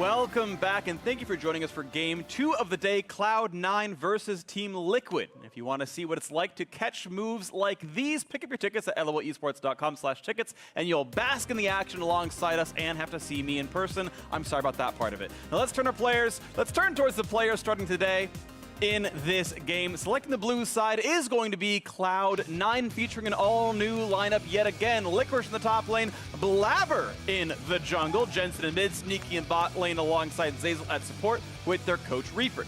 welcome back, and thank you for joining us for Game 2 of the day, Cloud9 versus Team Liquid. If you want to see what it's like to catch moves like these, pick up your tickets at loesports.com/tickets, and you'll bask in the action alongside us and have to see me in person. I'm sorry about that part of it. Now let's turn towards the players starting today. In this game, selecting the blue side is going to be Cloud9, featuring an all-new lineup yet again. Licorice in the top lane, Blabber in the jungle, Jensen in mid, Sneaky in bot lane alongside Zeyzal at support with their coach Reaper.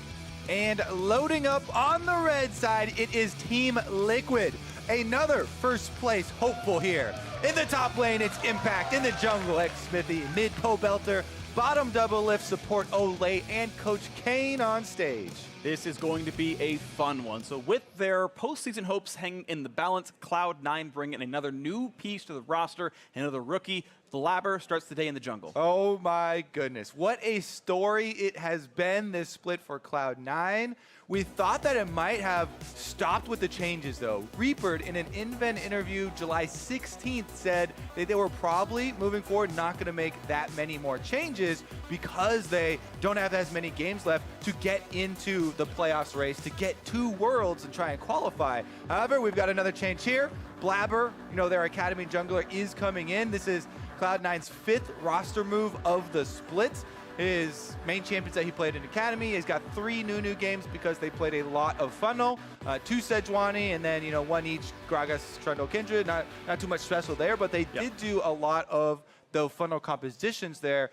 And loading up on the red side, it is Team Liquid. Another first place hopeful here. In the top lane, it's Impact. In the jungle, X-Smithy, mid Cobelter, bottom double lift support Olay, and Coach Kane on stage. This is going to be a fun one. So with their postseason hopes hanging in the balance, Cloud9 bring in another new piece to the roster, another rookie. Blabber starts the day in the jungle. Oh my goodness. What a story it has been, this split for Cloud9. We thought that it might have stopped with the changes though. Reaper, in an InVen interview July 16th, said that they were probably moving forward not going to make that many more changes because they don't have as many games left to get into the playoffs race, to get to Worlds and try and qualify. However, we've got another change here. Blabber, their Academy jungler, is coming in. This is Cloud9's 5th roster move of the split. His main champions that he played in Academy, he's got 3 new games because they played a lot of Funnel, 2 Sejuani, and then 1 each Gragas, Trundle, Kindred. Not too much special there, but they did do a lot of the Funnel compositions there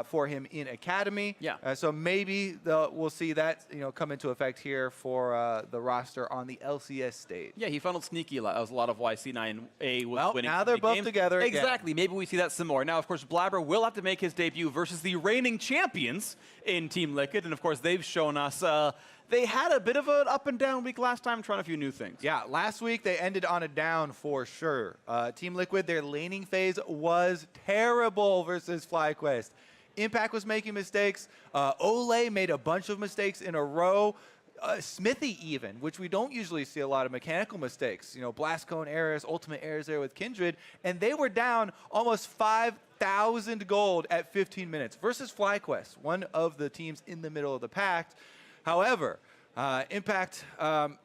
for him in Academy. Yeah. So maybe we'll see that come into effect here for the roster on the LCS stage. Yeah, he funneled Sneaky a lot. That was a lot of why C9A was winning. Now they're both games together. Exactly. Maybe we see that some more. Now, of course, Blabber will have to make his debut versus the reigning champions in Team Liquid, and of course, they've shown us they had a bit of an up and down week last time, trying a few new things. Yeah, last week they ended on a down for sure. Team Liquid, their laning phase was terrible versus FlyQuest. Impact was making mistakes. Olay made a bunch of mistakes in a row. Smithy even, which we don't usually see a lot of mechanical mistakes. Blast Cone errors, ultimate errors there with Kindred. And they were down almost 5,000 gold at 15 minutes versus FlyQuest, one of the teams in the middle of the pack. However, Impact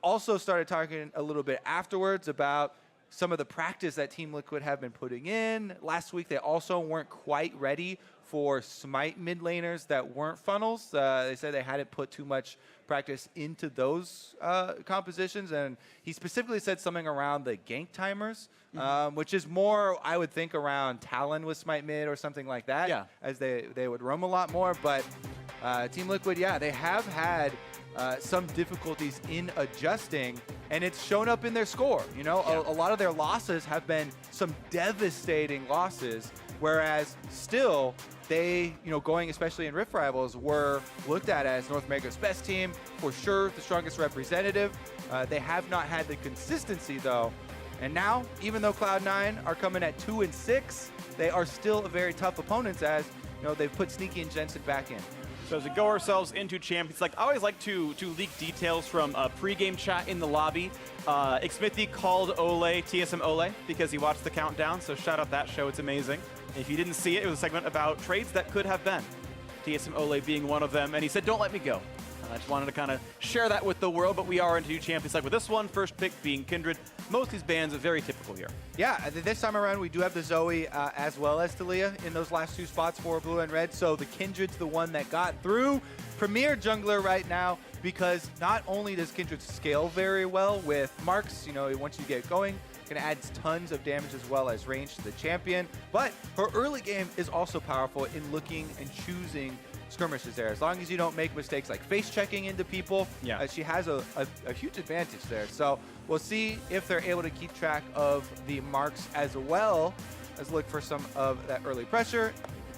also started talking a little bit afterwards about some of the practice that Team Liquid have been putting in. Last week, they also weren't quite ready for Smite mid laners that weren't funnels. They said they hadn't put too much practice into those compositions, and he specifically said something around the gank timers, which is more, I would think, around Talon with Smite mid or something like that, as they would roam a lot more. But Team Liquid, they have had some difficulties in adjusting, and it's shown up in their score. A lot of their losses have been some devastating losses, whereas still they, going especially in Rift Rivals, were looked at as North America's best team, for sure the strongest representative. They have not had the consistency though, and now even though Cloud9 are coming at 2-6, they are still a very tough opponents, as they've put Sneaky and Jensen back in. So as we go ourselves into champions, I always like to leak details from a pre-game chat in the lobby. Xmithy called Olay TSM Olay because he watched the countdown, so shout out that show, it's amazing. If you didn't see it, it was a segment about trades that could have been. TSM Olay being one of them, and he said, don't let me go. I just wanted to kind of share that with the world, but we are into new champions. Like with this one, first pick being Kindred. Most of these bans are very typical here. Yeah, this time around, we do have the Zoe as well as Talia in those last 2 spots for blue and red. So the Kindred's the one that got through. Premier jungler right now, because not only does Kindred scale very well with marks, once you get going, going to add tons of damage as well as range to the champion. But her early game is also powerful in looking and choosing skirmishes there. As long as you don't make mistakes like face checking into people, she has a huge advantage there. So we'll see if they're able to keep track of the marks as well as look for some of that early pressure.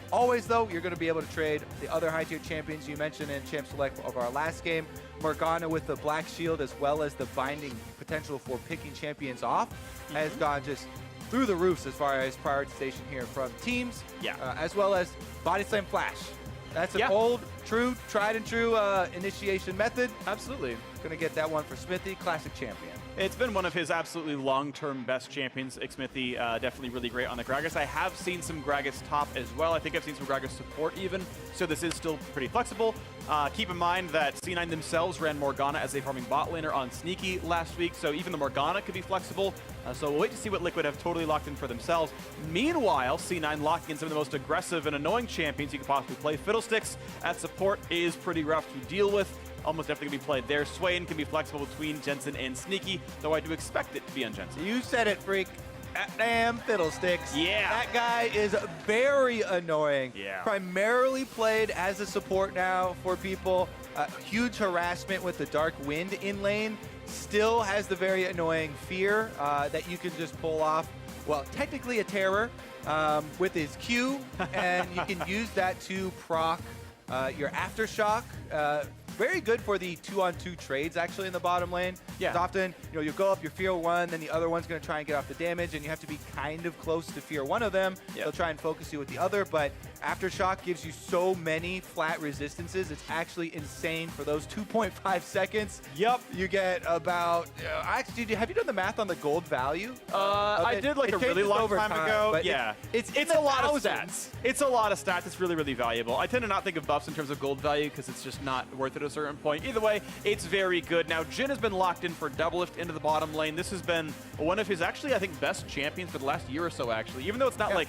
Always, though, you're going to be able to trade the other high-tier champions you mentioned in Champ Select of our last game. Morgana with the Black Shield, as well as the binding potential for picking champions off, has gone just through the roofs as far as prioritization here from teams, as well as Body Slam Flash. That's an old, tried and true initiation method. Absolutely. Going to get that one for Smithy, classic champion. It's been one of his absolutely long-term best champions. Xmithy definitely really great on the Gragas. I have seen some Gragas top as well. I think I've seen some Gragas support even, so this is still pretty flexible. Keep in mind that C9 themselves ran Morgana as a farming bot laner on Sneaky last week, so even the Morgana could be flexible. So we'll wait to see what Liquid have totally locked in for themselves. Meanwhile, C9 locking in some of the most aggressive and annoying champions you could possibly play. Fiddlesticks at support is pretty rough to deal with. Almost definitely going to be played there. Swain can be flexible between Jensen and Sneaky, though I do expect it to be on Jensen. You said it, Freak. That damn Fiddlesticks. Yeah. That guy is very annoying. Yeah. Primarily played as a support now for people. Huge harassment with the Dark Wind in lane. Still has the very annoying fear that you can just pull off, well, technically a terror with his Q, and you can use that to proc your Aftershock. Very good for the 2-on-2 trades, actually, in the bottom lane. Yeah. 'Cause often, you go up your Fear 1, then the other one's going to try and get off the damage, and you have to be kind of close to Fear 1 of them. Yep. They'll try and focus you with the other, but Aftershock gives you so many flat resistances. It's actually insane for those 2.5 seconds. Yep. You get about... actually, have you done the math on the gold value? I did like a really long time ago. But yeah. It's a lot of thousands. stats. It's a lot of stats. It's really, really valuable. I tend to not think of buffs in terms of gold value because it's just not worth it at a certain point. Either way, it's very good. Now, Jhin has been locked in for Doublelift into the bottom lane. This has been one of his, actually, I think, best champions for the last year or so, actually. Even though it's not like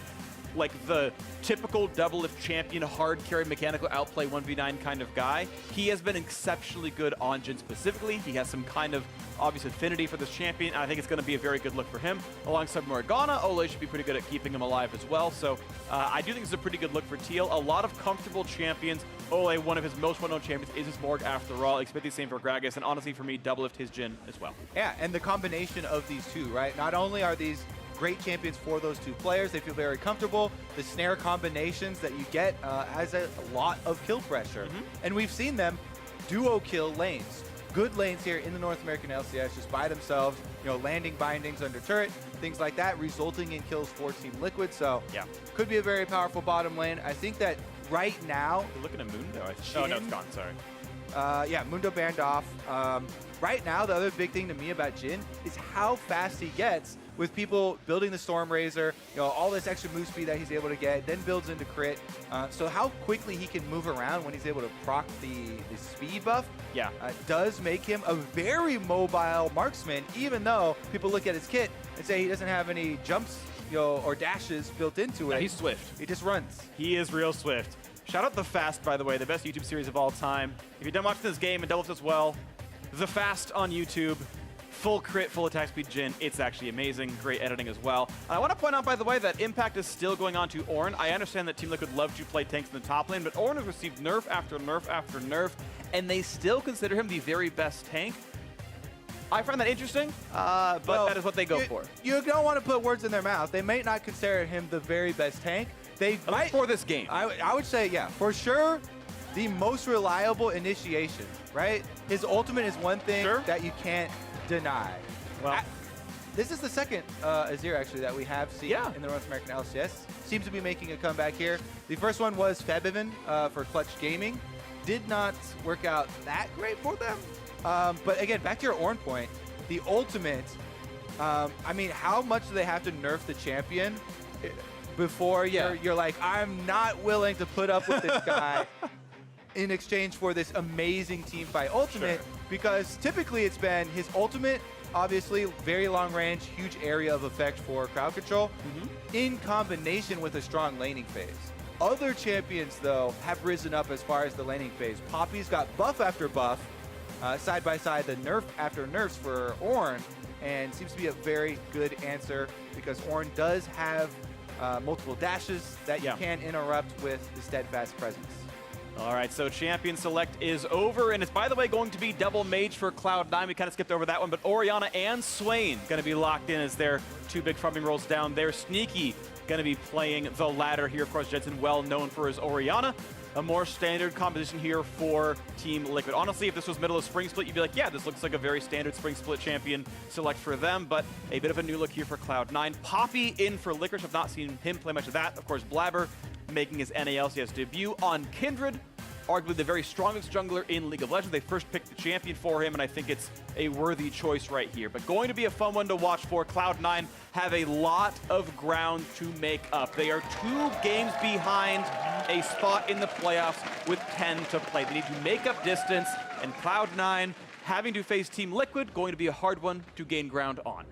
the typical Doublelift champion, hard carry, mechanical outplay 1v9 kind of guy. He has been exceptionally good on Jhin specifically. He has some kind of obvious affinity for this champion. I think it's going to be a very good look for him. Alongside Morgana, Ole should be pretty good at keeping him alive as well. So I do think it's a pretty good look for Teal. A lot of comfortable champions. Ole, one of his most well-known champions, is his Morg after all. Expect the same for Gragas, and honestly for me, Doublelift his Jhin as well. Yeah, and the combination of these two, right? Not only are these great champions for those two players, they feel very comfortable. The snare combinations that you get has a lot of kill pressure. And we've seen them duo kill lanes. Good lanes here in the North American LCS just by themselves, landing bindings under turret, things like that, resulting in kills for Team Liquid. So yeah, could be a very powerful bottom lane. I think that right now... You're looking at Mundo. Oh, no, it's gone. Sorry. Yeah, Mundo banned off. Right now, the other big thing to me about Jhin is how fast he gets with people building the Stormrazor, all this extra move speed that he's able to get, then builds into crit. So how quickly he can move around when he's able to proc the speed buff does make him a very mobile marksman, even though people look at his kit and say he doesn't have any jumps or dashes built into it. Yeah, he's swift. He just runs. He is real swift. Shout out The Fast, by the way, the best YouTube series of all time. If you're done watching this game and Doublelift as well, The Fast on YouTube. Full crit, full attack speed Jhin. It's actually amazing. Great editing as well. And I want to point out, by the way, that impact is still going on to Ornn. I understand that Team Liquid love to play tanks in the top lane, but Ornn has received nerf after nerf after nerf, and they still consider him the very best tank. I find that interesting, but that is what they go for. You don't want to put words in their mouth. They may not consider him the very best tank. They might for this game. I would say, yeah, for sure, the most reliable initiation, right? His ultimate is one thing that you can't deny. Well, this is the second Azir actually that we have seen in the North American LCS. Seems to be making a comeback here. The first one was Febiven for Clutch Gaming. Did not work out that great for them. But again, back to your Ornn point, the ultimate, I mean, how much do they have to nerf the champion before you're like, I'm not willing to put up with this guy in exchange for this amazing team fight ultimate? Because typically it's been his ultimate, obviously very long range, huge area of effect for crowd control, in combination with a strong laning phase. Other champions, though, have risen up as far as the laning phase. Poppy's got buff after buff, side by side the nerf after nerfs for Ornn, and seems to be a very good answer because Ornn does have multiple dashes that you can interrupt with the steadfast presence. All right, so Champion Select is over, and it's, by the way, going to be double mage for Cloud9. We kind of skipped over that one, but Orianna and Swain going to be locked in as their two big farming roles down there. Sneaky going to be playing the ladder here. Of course, Jensen, well known for his Orianna. A more standard composition here for Team Liquid. Honestly, if this was middle of spring split, you'd be like, yeah, this looks like a very standard spring split champion select for them, but a bit of a new look here for Cloud9. Poppy in for Licorice. I've not seen him play much of that. Of course, Blabber making his NALCS debut on Kindred. arguably the very strongest jungler in League of Legends. They first picked the champion for him, and I think it's a worthy choice right here. But going to be a fun one to watch for. Cloud9 have a lot of ground to make up. They are 2 games behind a spot in the playoffs with 10 to play. They need to make up distance, and Cloud9 having to face Team Liquid, going to be a hard one to gain ground on.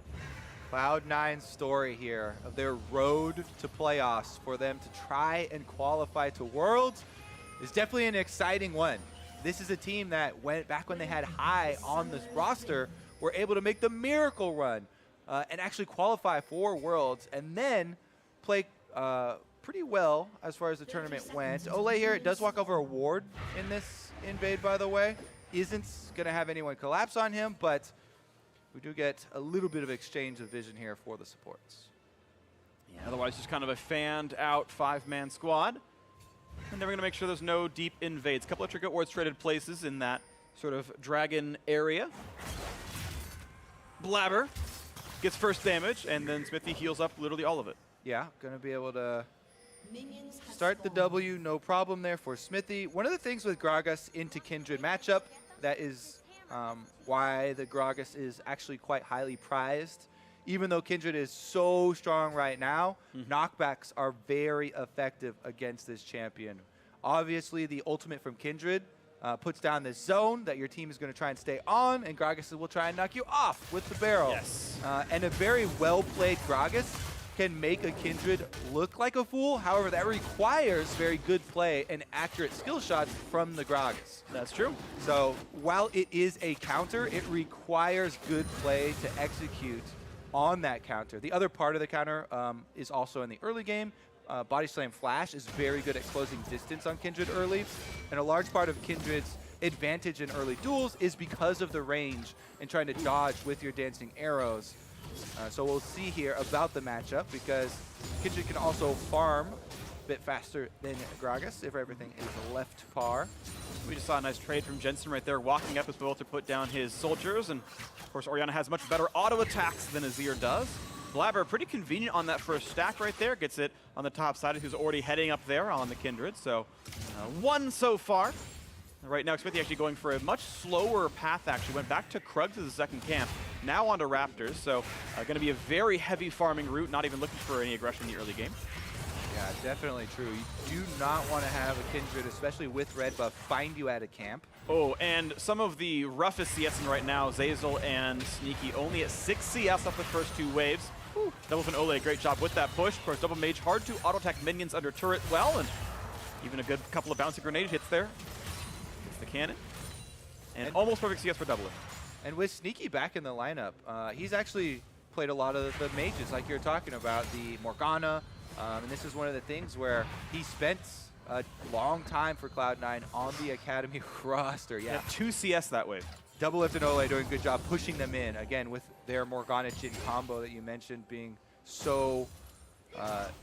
Cloud9's story here of their road to playoffs for them to try and qualify to Worlds is definitely an exciting one. This is a team that went back when they had High on this roster, were able to make the miracle run and actually qualify for Worlds, and then play pretty well as far as the tournament went. Ole here does walk over a ward in this invade, by the way. Isn't going to have anyone collapse on him, but we do get a little bit of exchange of vision here for the supports. Yeah, otherwise, just kind of a fanned out 5-man squad. And then we're going to make sure there's no deep invades. A couple of Trinket wards traded places in that sort of dragon area. Blabber gets first damage, and then Smithy heals up literally all of it. Yeah, going to be able to start the W, no problem there for Smithy. One of the things with Gragas into Kindred matchup, that is why the Gragas is actually quite highly prized. Even though Kindred is so strong right now, knockbacks are very effective against this champion. Obviously, the ultimate from Kindred puts down this zone that your team is going to try and stay on, and Gragas will try and knock you off with the barrel. Yes. And a very well-played Gragas can make a Kindred look like a fool. However, that requires very good play and accurate skill shots from the Gragas. That's true. So while it is a counter, it requires good play to execute on that counter. The other part of the counter is also in the early game. Body Slam Flash is very good at closing distance on Kindred early, and a large part of Kindred's advantage in early duels is because of the range and trying to dodge with your dancing arrows. So we'll see here about the matchup, because Kindred can also farm a bit faster than Gragas if everything is left par. We just saw a nice trade from Jensen right there, walking up as well to put down his soldiers, and of course Orianna has much better auto attacks than Azir does. Blabber pretty convenient on that first stack right there, gets it on the top side, who's already heading up there on the Kindred, so 1 so far. Right now, Smithy actually going for a much slower path, actually. Went back to Krugs as the second camp, now onto Raptors, so going to be a very heavy farming route, not even looking for any aggression in the early game. Yeah, definitely true. You do not want to have a Kindred, especially with red buff, find you at a camp. Oh, and some of the roughest CSing right now, Zazel and Sneaky, only at 6 CS off the first 2 waves. Whew. Double Fin Ole, great job with that push. Of course, Double Mage hard to auto-attack minions under turret well, and even a good couple of bouncy grenade hits there. Hits the cannon. And almost perfect CS for Double. And with Sneaky back in the lineup, he's actually played a lot of the mages like you're talking about, the Morgana, and this is one of the things where he spent a long time for Cloud9 on the Academy roster. Yeah, 2 CS that wave. Double Lift and Ole doing a good job pushing them in, again, with their Morgana Jhin combo that you mentioned being so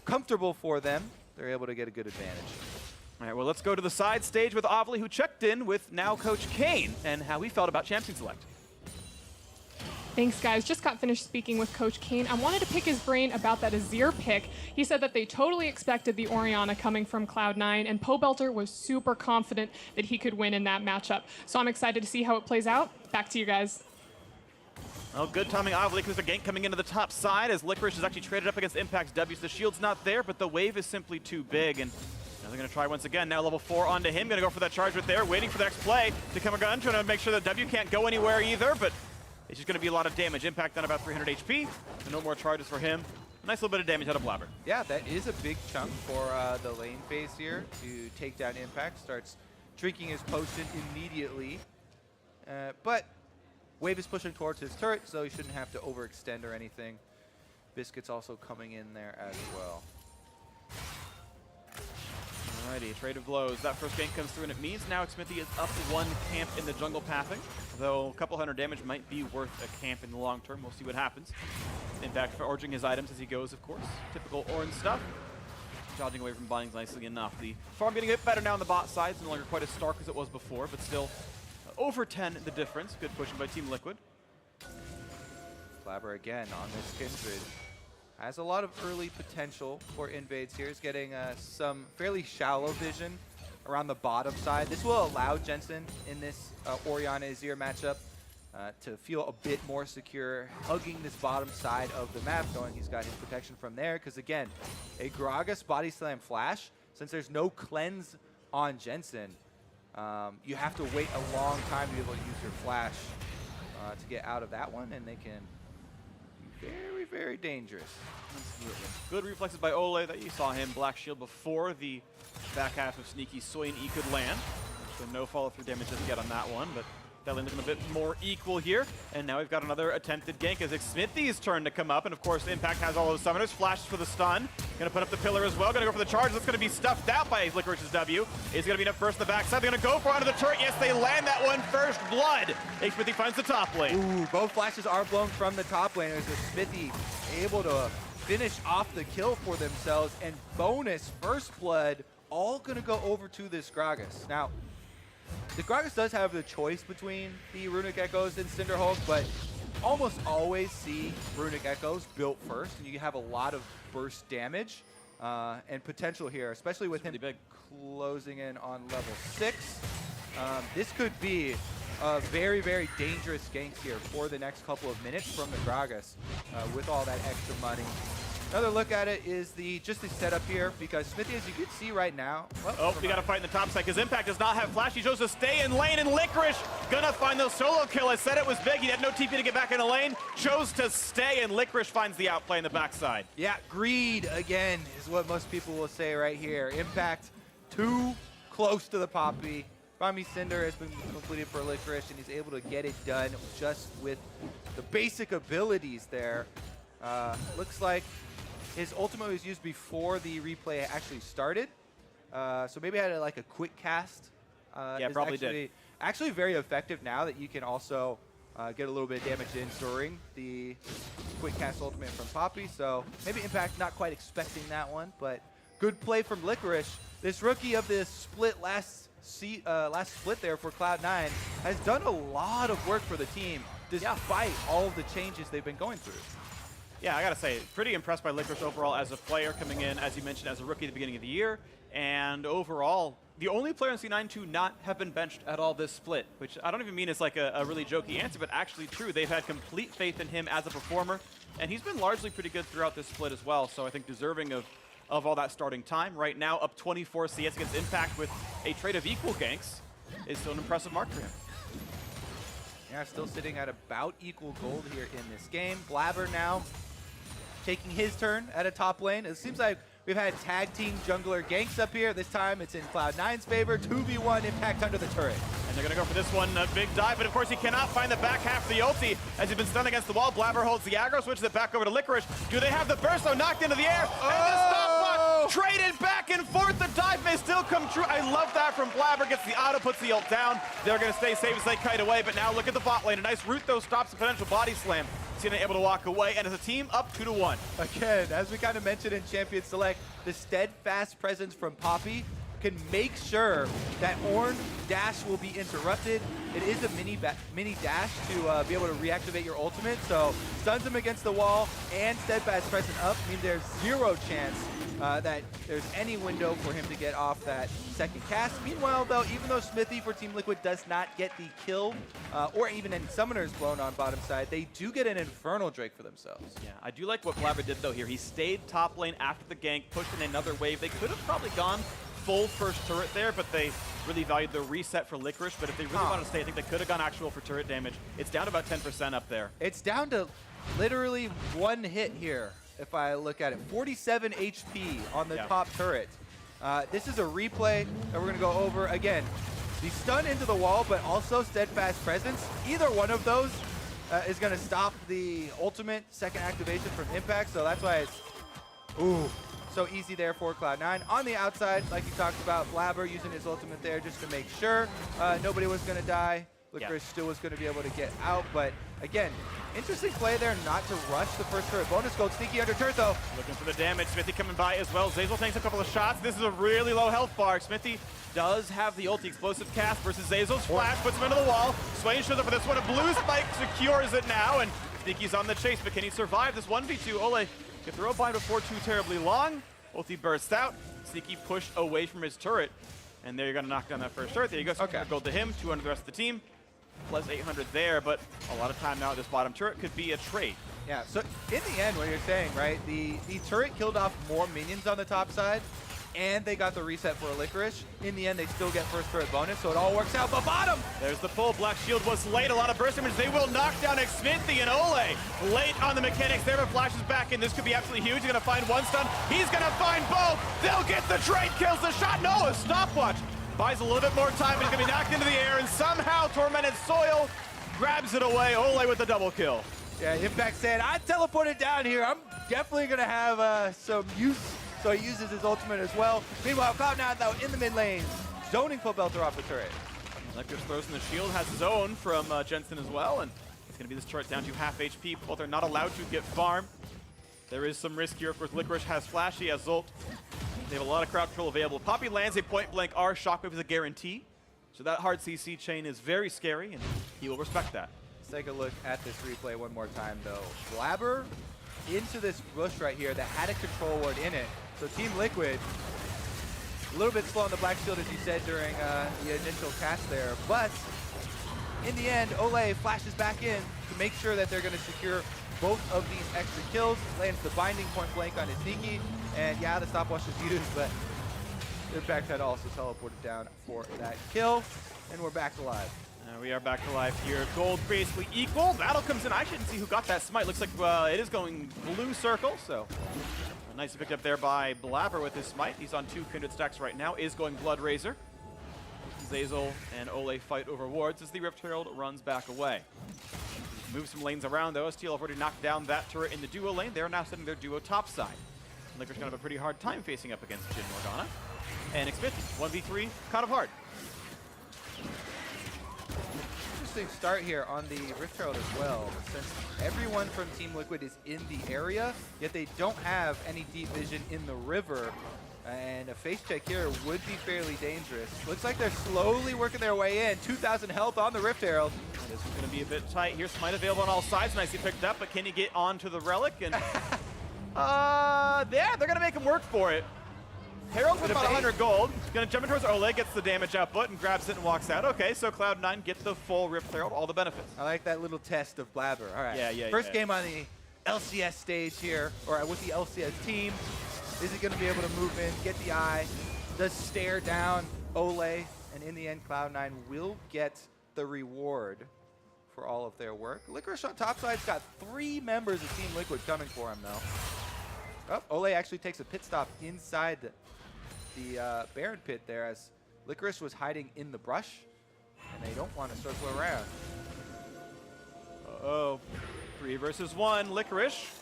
comfortable for them. They're able to get a good advantage. All right, well, let's go to the side stage with Avli, who checked in with now Coach Kane, and how he felt about Champion Select. Thanks, guys. Just got finished speaking with Coach Kane. I wanted to pick his brain about that Azir pick. He said that they totally expected the Orianna coming from Cloud9, and Pobelter was super confident that he could win in that matchup. So I'm excited to see how it plays out. Back to you guys. Well, good timing, Avli. There's a gank coming into the top side as Licorice is actually traded up against Impact's W. So the shield's not there, but the wave is simply too big. And now they're going to try once again. Now level 4 onto him. Going to go for that charge right there, waiting for the next play to come again, trying to make sure that W can't go anywhere either, but it's just going to be a lot of damage. Impact on about 300 HP. So no more charges for him. A nice little bit of damage out of Blabber. Yeah, that is a big chunk for the lane phase here to take down Impact. Starts drinking his potion immediately. But Wave is pushing towards his turret, so he shouldn't have to overextend or anything. Biscuit's also coming in there as well. Alrighty, trade of blows. That first gank comes through, and it means now Smithy is up 1 camp in the jungle pathing. Though a couple hundred damage might be worth a camp in the long term. We'll see what happens. Impact forging his items as he goes, of course. Typical orange stuff. Dodging away from bindings nicely enough. The farm getting a bit better now on the bot side. It's no longer quite as stark as it was before, but still over 10 the difference. Good pushing by Team Liquid. Blabber again on this Kindred. Has a lot of early potential for invades here. He's getting some fairly shallow vision around the bottom side. This will allow Jensen in this Orianna Azir matchup to feel a bit more secure, hugging this bottom side of the map, knowing he's got his protection from there. Because again, a Gragas body slam flash, since there's no cleanse on Jensen, you have to wait a long time to be able to use your flash to get out of that one, and they can be very, very dangerous. Absolutely. Good reflexes by Ole that you saw him Black Shield before the back half of Sneaky Swing E could land. So no follow-through damage doesn't get on that one, but that looking a bit more equal here. And now we've got another attempted gank as it's Smithy's turn to come up. And of course, Impact has all those summoners. Flashes for the stun. Gonna put up the pillar as well. Gonna go for the charge. That's gonna be stuffed out by Licorice's W. Is gonna be enough first in the backside. They're gonna go for onto the turret. Yes, they land that one. First blood. Smithy finds the top lane. Ooh, both flashes are blown from the top lane. There's a Smithy able to finish off the kill for themselves. And bonus first blood, all gonna go over to this Gragas. Now, the Gragas does have the choice between the Runic Echoes and Cinderhulk, but almost always see Runic Echoes built first, and you have a lot of burst damage and potential here, especially with him closing in on level 6. This could be a very, very dangerous gank here for the next couple of minutes from the Gragas with all that extra money. Another look at it is just the setup here, because Smithy, as you can see right now... Well, we got to fight in the top side, because Impact does not have flash. He chose to stay in lane, and Licorice gonna find the solo kill. I said it was big. He had no TP to get back in the lane. Chose to stay, and Licorice finds the outplay in the backside. Yeah, greed, again, is what most people will say right here. Impact too close to the Poppy. Bami Cinder has been completed for Licorice, and he's able to get it done just with the basic abilities there. Looks like his ultimate was used before the replay actually started, so maybe had a quick cast. Yeah, probably did. Actually very effective now that you can also get a little bit of damage in during the quick cast ultimate from Poppy, so maybe Impact not quite expecting that one, but good play from Licorice. This rookie of this split last split there for Cloud9 has done a lot of work for the team despite all of the changes they've been going through. Yeah, I gotta say, pretty impressed by Licorice overall as a player, coming in, as you mentioned, as a rookie at the beginning of the year. And overall, the only player in C9 to not have been benched at all this split, which I don't even mean as like a really jokey answer, but actually true. They've had complete faith in him as a performer, and he's been largely pretty good throughout this split as well. So I think deserving of all that starting time. Right now, up 24 CS against Impact with a trade of equal ganks is still an impressive mark for him. Yeah, still sitting at about equal gold here in this game. Blabber now taking his turn at a top lane. It seems like we've had tag team jungler ganks up here. This time it's in Cloud9's favor. 2v1 Impact under the turret. And they're going to go for this one, a big dive, but of course he cannot find the back half of the ulti as he's been stunned against the wall. Blabber holds the aggro, switches it back over to Licorice. Do they have the burst? So knocked into the air, and the stop block traded back and forth. The dive may still come true. I love that from Blabber. Gets the auto, puts the ult down. They're going to stay safe as they kite away, but now look at the bot lane. A nice root, though, stops the potential body slam. Cena able to walk away, and as a team, up 2-1. Again, as we kind of mentioned in Champion Select, the steadfast presence from Poppy can make sure that Ornn dash will be interrupted. It is a mini dash to be able to reactivate your ultimate, so stuns him against the wall and steadfast presence up means there's zero chance that there's any window for him to get off that second cast. Meanwhile, though, even though Smithy for Team Liquid does not get the kill or even any summoners blown on bottom side, they do get an Infernal Drake for themselves. Yeah, I do like what Blabber did, though, here. He stayed top lane after the gank, pushed in another wave. They could have probably gone full first turret there, but they really valued the reset for Licorice. But if they really wanted to stay, I think they could have gone actual for turret damage. It's down to about 10% up there. It's down to literally one hit here, if I look at it. 47 HP on the top turret. This is a replay that we're going to go over. Again, the stun into the wall, but also steadfast presence. Either one of those is going to stop the ultimate second activation from Impact, so that's why it's so easy there for Cloud9. On the outside, like you talked about, Blabber using his ultimate there just to make sure nobody was going to die. Licorice still was going to be able to get out, but again, interesting play there not to rush the first turret. Bonus gold, Sneaky under turret though. Looking for the damage. Smithy coming by as well. Zazel takes a couple of shots. This is a really low health bar. Smithy does have the ulti explosive cast versus Zazel's flash, puts him into the wall. Swain shows up for this one. A blue spike secures it now, and Sneaky's on the chase, but can he survive this 1v2? Ole can throw a bind before too terribly long. Ulti bursts out. Sneaky pushed away from his turret. And there you're going to knock down that first turret. There you go. So Okay. gold to him, 200 the rest of the team. Plus 800 there, but a lot of time now at this bottom turret could be a trade. Yeah, so in the end, what you're saying, right, the turret killed off more minions on the top side, and they got the reset for a Licorice. In the end, they still get first turret bonus, so it all works out. But bottom! There's the pull. Black Shield was late. A lot of burst damage. They will knock down Xmithy and Ole. Late on the mechanics there, but flashes back in. This could be absolutely huge. He's going to find one stun. He's going to find both. They'll get the trade. Kills the shot. No, a stopwatch. Buys a little bit more time, but he's going to be knocked into the air, and somehow Tormented Soil grabs it away. Ole with the double kill. Yeah, Impact said, I teleported down here. I'm definitely going to have some use. So he uses his ultimate as well. Meanwhile, Cloud9, though, in the mid lane, zoning Pobelter off the turret. Licorice throws in the shield, has his own from Jensen as well, and it's going to be this turret down to half HP. Both are not allowed to get farm. There is some risk here. Of course, Licorice has Flash, he has Zolt. They have a lot of crowd control available. Poppy lands a point-blank R. Shockwave is a guarantee. So that hard CC chain is very scary, and he will respect that. Let's take a look at this replay one more time, though. Blabber into this bush right here that had a control ward in it. So Team Liquid, a little bit slow on the Black Shield, as you said during the initial cast there. But in the end, Ole flashes back in to make sure that they're going to secure both of these extra kills. Lands the binding point blank on his Sneaky. And yeah, the stopwatch is used, but Impact had also teleported down for that kill. And we're back alive. We are back to life here. Gold basically equal. Battle comes in. I shouldn't see who got that smite. Looks like it is going blue circle, so nicely picked up there by Blabber with his smite. He's on 2 Kindred stacks right now. Is going Blood Razor. Zazel and Ole fight over wards as the Rift Herald runs back away. Move some lanes around though. Steel have already knocked down that turret in the duo lane. They're now setting their duo top side. Licorice gonna have a pretty hard time facing up against Jin Morgana. And Xmithy, 1v3, kind of hard. Interesting start here on the Rift Herald as well, since everyone from Team Liquid is in the area, yet they don't have any deep vision in the river. And a face check here would be fairly dangerous. Looks like they're slowly working their way in. 2,000 health on the Rift Herald. This is going to be a bit tight here. Smite available on all sides. Nicely picked up, but can he get onto the Relic? And yeah, they're going to make him work for it. Herald with about 100 gold. Going to jump in towards Ole, gets the damage output, and grabs it and walks out. Okay, so Cloud9 get the full Rift Herald, all the benefits. I like that little test of Blabber. All right. Yeah. First game on the LCS stage here, or with the LCS team. Is he going to be able to move in, get the eye, does stare down Ole, and in the end, Cloud9 will get the reward for all of their work. Licorice on top side's got 3 members of Team Liquid coming for him, though. Oh, Ole actually takes a pit stop inside the Baron pit there as Licorice was hiding in the brush, and they don't want to circle around. Uh-oh. 3 versus 1. Licorice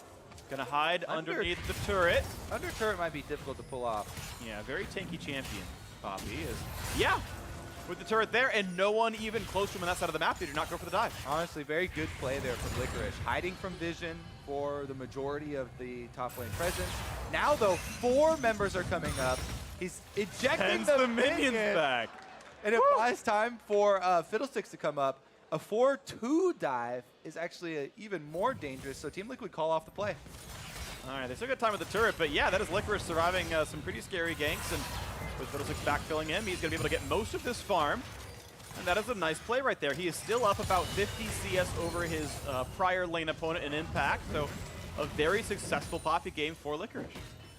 gonna hide underneath the turret. Under turret might be difficult to pull off. Yeah, very tanky champion, Poppy is. Yeah, with the turret there and no one even close to him on that side of the map. They do not go for the dive. Honestly, very good play there from Licorice. Hiding from vision for the majority of the top lane presence. Now, though, 4 members are coming up. He's ejecting the minions back. And it buys time for Fiddlesticks to come up. A 4-2 dive is actually even more dangerous, so Team Liquid call off the play. All right, they still got time with the turret, but yeah, that is Licorice surviving some pretty scary ganks, and with Fiddlesticks backfilling him, he's going to be able to get most of this farm. And that is a nice play right there. He is still up about 50 CS over his prior lane opponent in Impact, so a very successful Poppy game for Licorice.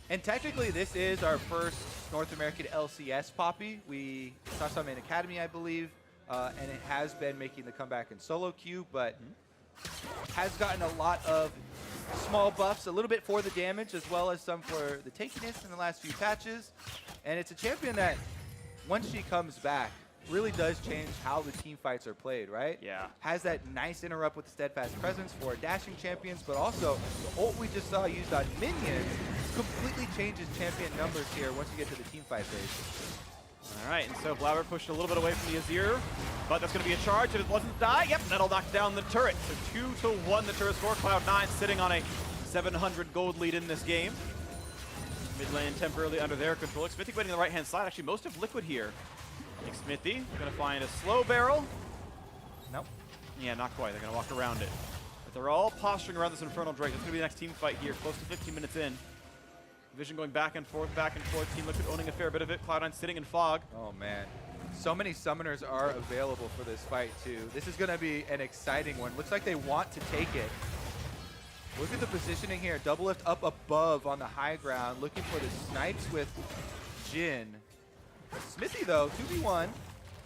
And technically, this is our first North American LCS Poppy. We saw some in Academy, I believe, and it has been making the comeback in solo queue, but has gotten a lot of small buffs, a little bit for the damage, as well as some for the tankiness in the last few patches. And it's a champion that, once she comes back, really does change how the team fights are played, right? Yeah. Has that nice interrupt with the steadfast presence for dashing champions, but also the ult we just saw used on minions completely changes champion numbers here once you get to the team fight phase. All right, and so Blabber pushed a little bit away from the Azir, but that's going to be a charge. If it doesn't die, yep, that'll knock down the turret. So 2-1 the turret score. Cloud9 sitting on a 700 gold lead in this game. Mid lane temporarily under their control. Xmithy waiting on the right-hand side. Actually, most of Liquid here. Xmithy going to find a slow barrel. Nope. Yeah, not quite. They're going to walk around it. But they're all posturing around this Infernal Drake. It's going to be the next team fight here, close to 15 minutes in. Vision going back and forth, back and forth. Team Liquid owning a fair bit of it. Cloud9 sitting in fog. Oh, man. So many summoners are available for this fight, too. This is going to be an exciting one. Looks like they want to take it. Look at the positioning here. Double lift up above on the high ground, looking for the snipes with Jin. Smithy, though, 2v1.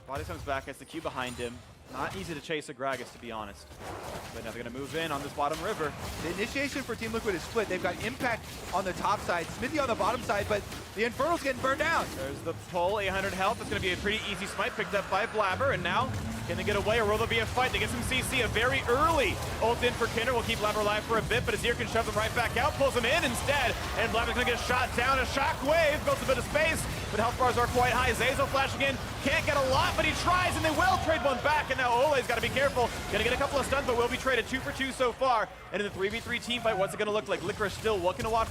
Body comes back, has the Q behind him. Not easy to chase a Gragas, to be honest. But now they're going to move in on this bottom river. The initiation for Team Liquid is split. They've got Impact on the top side, Smithy on the bottom side, but the Infernal's getting burned down. There's the pull, 800 health. It's going to be a pretty easy smite picked up by Blabber. And now, can they get away or will there be a fight? They get some CC, a very early ult in for Kinder. Will keep Blabber alive for a bit, but Azir can shove them right back out, pulls them in instead. And Blabber's going to get shot down. A shockwave, builds a bit of space, but health bars are quite high. Zazel flashing in, can't get a lot, but he tries, and they will trade one back. And now Ole's got to be careful. Going to get a couple of stuns, but will be traded 2 for 2 so far. And in the 3v3 team fight, what's it going to look like? Licorice still looking to walk,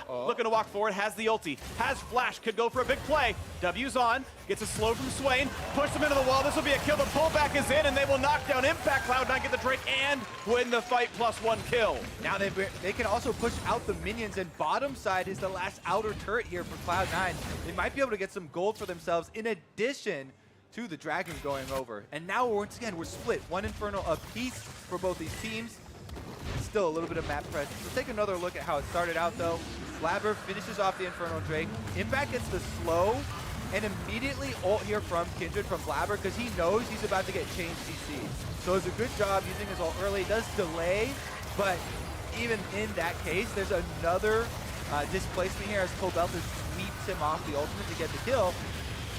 looking to walk forward, has the ulti, has flash, could go for a big play. W's on, gets a slow from Swain, push them into the wall. This will be a kill. The pullback is in, and they will knock down Impact. Cloud9 get the trade and win the fight +1 kill. Now they can also push out the minions, and bottom side is the last outer turret here for Cloud9. They might be able to get some gold for themselves in addition to the Dragon going over. And now once again, we're split. One Infernal apiece for both these teams. Still a little bit of map presence. Let's take another look at how it started out though. Blabber finishes off the Infernal Drake. Impact gets the slow and immediately ult here from Kindred from Blabber because he knows he's about to get changed CC. So it's a good job using his ult early. It does delay, but even in that case, there's another displacement here as Pobelter sweeps him off the ultimate to get the kill.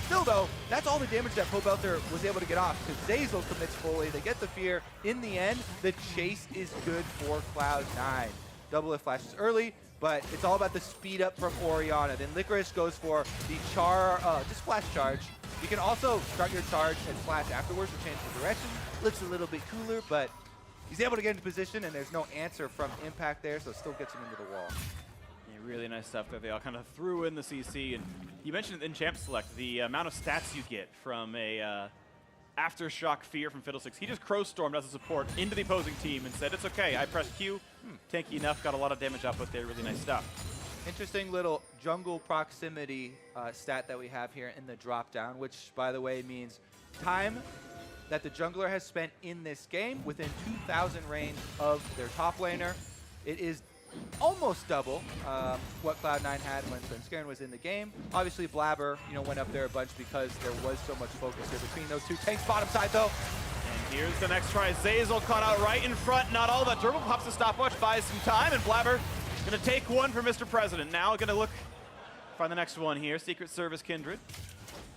Still though, that's all the damage that Pobelter was able to get off because Zazel commits fully. They get the fear. In the end, the chase is good for Cloud9. Double lift flashes early, but it's all about the speed up from Orianna. Then Licorice goes for the just flash charge. You can also start your charge and flash afterwards to change the direction. Looks a little bit cooler, but he's able to get into position and there's no answer from Impact there, so it still gets him into the wall. Really nice stuff that they all kind of threw in the CC. And you mentioned in Champ Select the amount of stats you get from a Aftershock Fear from Fiddlesticks. He just crow-stormed as a support into the opposing team and said, it's okay, I pressed Q, tanky enough, got a lot of damage output there, really nice stuff. Interesting little jungle proximity stat that we have here in the drop-down, which, by the way, means time that the jungler has spent in this game within 2,000 range of their top laner. It is almost double what Cloud9 had when Scarin was in the game. Obviously, Blabber, went up there a bunch because there was so much focus here between those two tanks. Bottom side, though. And here's the next try. Zazel caught out right in front. Not all that. Turbo pops the stopwatch, buys some time, and Blabber going to take one for Mr. President. Now going to look for the next one here. Secret Service Kindred.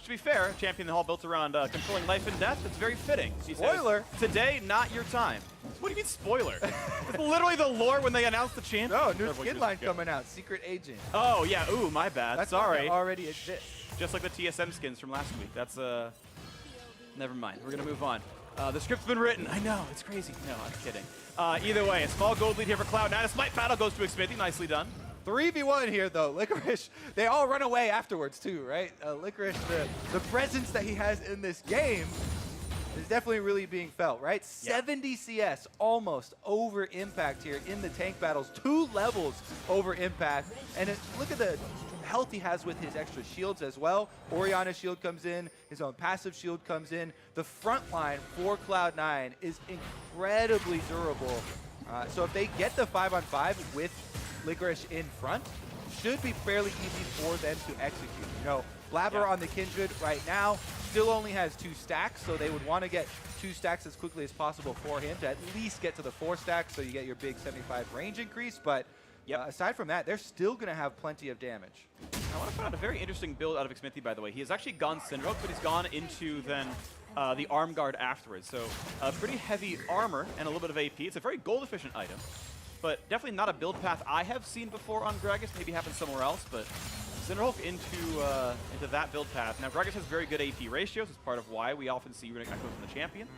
To be fair, Champion the Hall built around controlling life and death. It's very fitting. She Spoiler. Says, today, not your time. What do you mean spoiler? It's literally the lore when they announced the champion. No, new skin line coming out. Secret Agent. Oh, yeah. Ooh, my bad. That's sorry. Already exists. Just like the TSM skins from last week. That's, never mind. We're going to move on. The script's been written. I know. It's crazy. No, I'm kidding. Either way, a small gold lead here for Cloud9. A smite battle goes to Xmithy. Nicely done. 3v1 here, though. Licorice, they all run away afterwards, too, right? Licorice, the presence that he has in this game is definitely really being felt, right? Yeah. 70 CS almost over Impact here in the tank battles. 2 levels over Impact. And look at the health he has with his extra shields as well. Orianna's shield comes in. His own passive shield comes in. The front line for Cloud9 is incredibly durable. So if they get the 5-on-5 with Licorice in front, should be fairly easy for them to execute. Blabber on the Kindred right now still only has 2 stacks, so they would want to get 2 stacks as quickly as possible for him to at least get to the 4 stacks so you get your big 75 range increase. But aside from that, they're still going to have plenty of damage. I want to point out a very interesting build out of Xmithy, by the way. He has actually gone Syndroke, but he's gone into then the Arm Guard afterwards. So pretty heavy armor and a little bit of AP. It's a very gold-efficient item, but definitely not a build path I have seen before on Gragas. Maybe happens somewhere else, but Cinderhulk into that build path. Now, Gragas has very good AP ratios. It's part of why we often see Runic Echoes in the champion.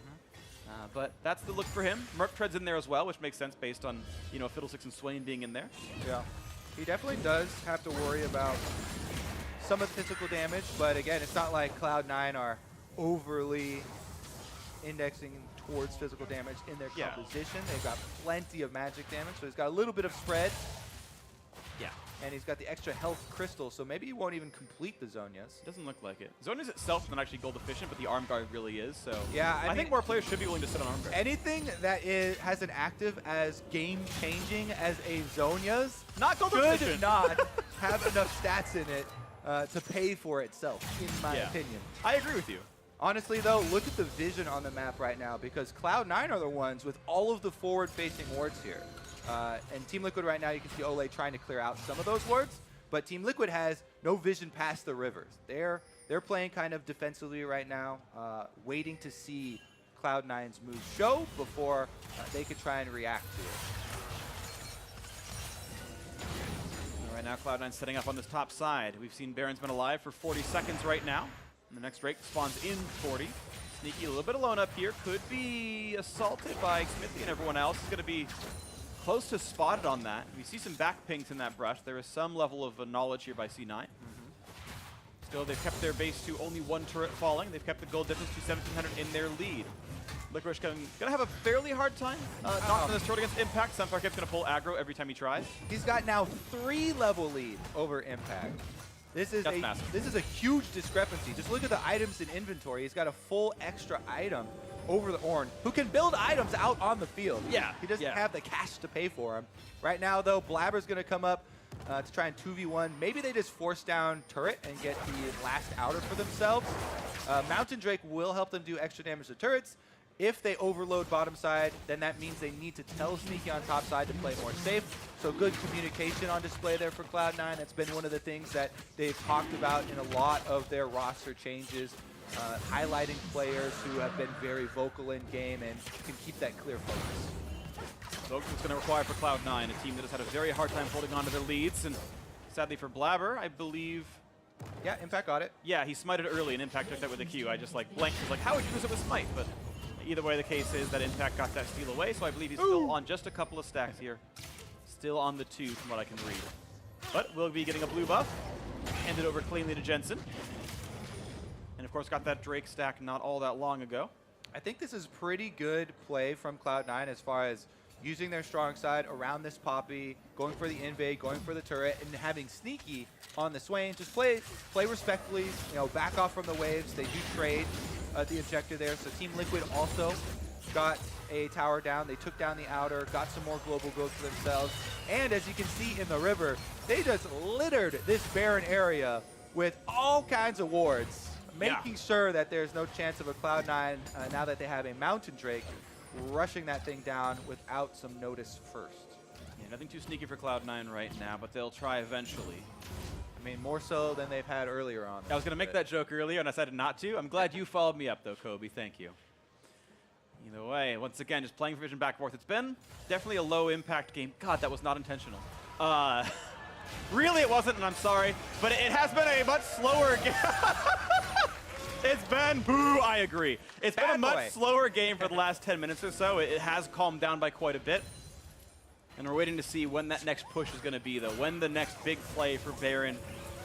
But that's the look for him. Merc Tread's in there as well, which makes sense based on, Fiddlesticks and Swain being in there. Yeah. He definitely does have to worry about some of the physical damage, but again, it's not like Cloud9 are overly indexing towards physical damage in their composition. They've got plenty of magic damage, so he's got a little bit of spread. Yeah. and he's got the extra health crystal, so maybe he won't even complete the Zonias. Doesn't look like it. Zonias itself is not actually gold efficient, but the arm guard really is. So yeah, I think more players should be willing to sit on arm guard. Anything that has an active as game-changing as a Zonias not gold should efficient. not have enough stats in it to pay for itself, in my opinion. I agree with you. Honestly, though, look at the vision on the map right now, because Cloud9 are the ones with all of the forward-facing wards here. And Team Liquid right now, you can see Ole trying to clear out some of those wards, but Team Liquid has no vision past the rivers. They're playing kind of defensively right now, waiting to see Cloud9's moves show before they could try and react to it. Right now, Cloud9 setting up on this top side. We've seen Baron's been alive for 40 seconds right now. And the next Drake spawns in 40. Sneaky a little bit alone up here. Could be assaulted by Smithy and everyone else. Is going to be close to spotted on that. We see some back pings in that brush. There is some level of knowledge here by C9. Still, they've kept their base to only one turret falling. They've kept the gold difference to 1,700 in their lead. Licorice gonna have a fairly hard time knocking this turret against Impact. Sunfire Kip's gonna pull aggro every time he tries. He's got now 3-level lead over Impact. This is a huge discrepancy. Just look at the items in inventory. He's got a full extra item over the Ornn, who can build items out on the field. Yeah. He doesn't have the cash to pay for them. Right now, though, Blabber's going to come up to try and 2v1. Maybe they just force down turret and get the last outer for themselves. Mountain Drake will help them do extra damage to turrets. If they overload bottom side, then that means they need to tell Sneaky on top side to play more safe. So good communication on display there for Cloud9. That's been one of the things that they've talked about in a lot of their roster changes, highlighting players who have been very vocal in game and can keep that clear focus. So it's going to require for Cloud9, a team that has had a very hard time holding on to their leads. And sadly for Blabber, I believe... Yeah, Impact got it. Yeah, he smited early and Impact took that with a Q. I just like blanked. Was like, how would you use it with smite? But either way, the case is that Impact got that steal away, so I believe he's still on just a couple of stacks here. Still on the 2 from what I can read. But we'll be getting a blue buff. Handed over cleanly to Jensen. And of course got that Drake stack not all that long ago. I think this is pretty good play from Cloud9 as far as using their strong side around this Poppy, going for the invade, going for the turret, and having Sneaky on the Swain. Just play respectfully, back off from the waves. They do trade the objective there. So Team Liquid also got a tower down. They took down the outer, got some more global growth for themselves. And as you can see in the river, they just littered this barren area with all kinds of wards, making sure that there's no chance of a Cloud9 now that they have a Mountain Drake rushing that thing down without some notice first. Yeah, nothing too sneaky for Cloud9 right now, but they'll try eventually. I mean, more so than they've had earlier on. I was going to make that joke earlier, and I decided not to. I'm glad you followed me up, though, Kobe. Thank you. Either way, once again, just playing for vision back and forth. It's been definitely a low-impact game. God, that was not intentional. Really, it wasn't, and I'm sorry. But it has been a much slower game. It's been, boo, I agree. It's been a much slower game for the last 10 minutes or so. It has calmed down by quite a bit. And we're waiting to see when that next push is going to be, though. When the next big play for Baron,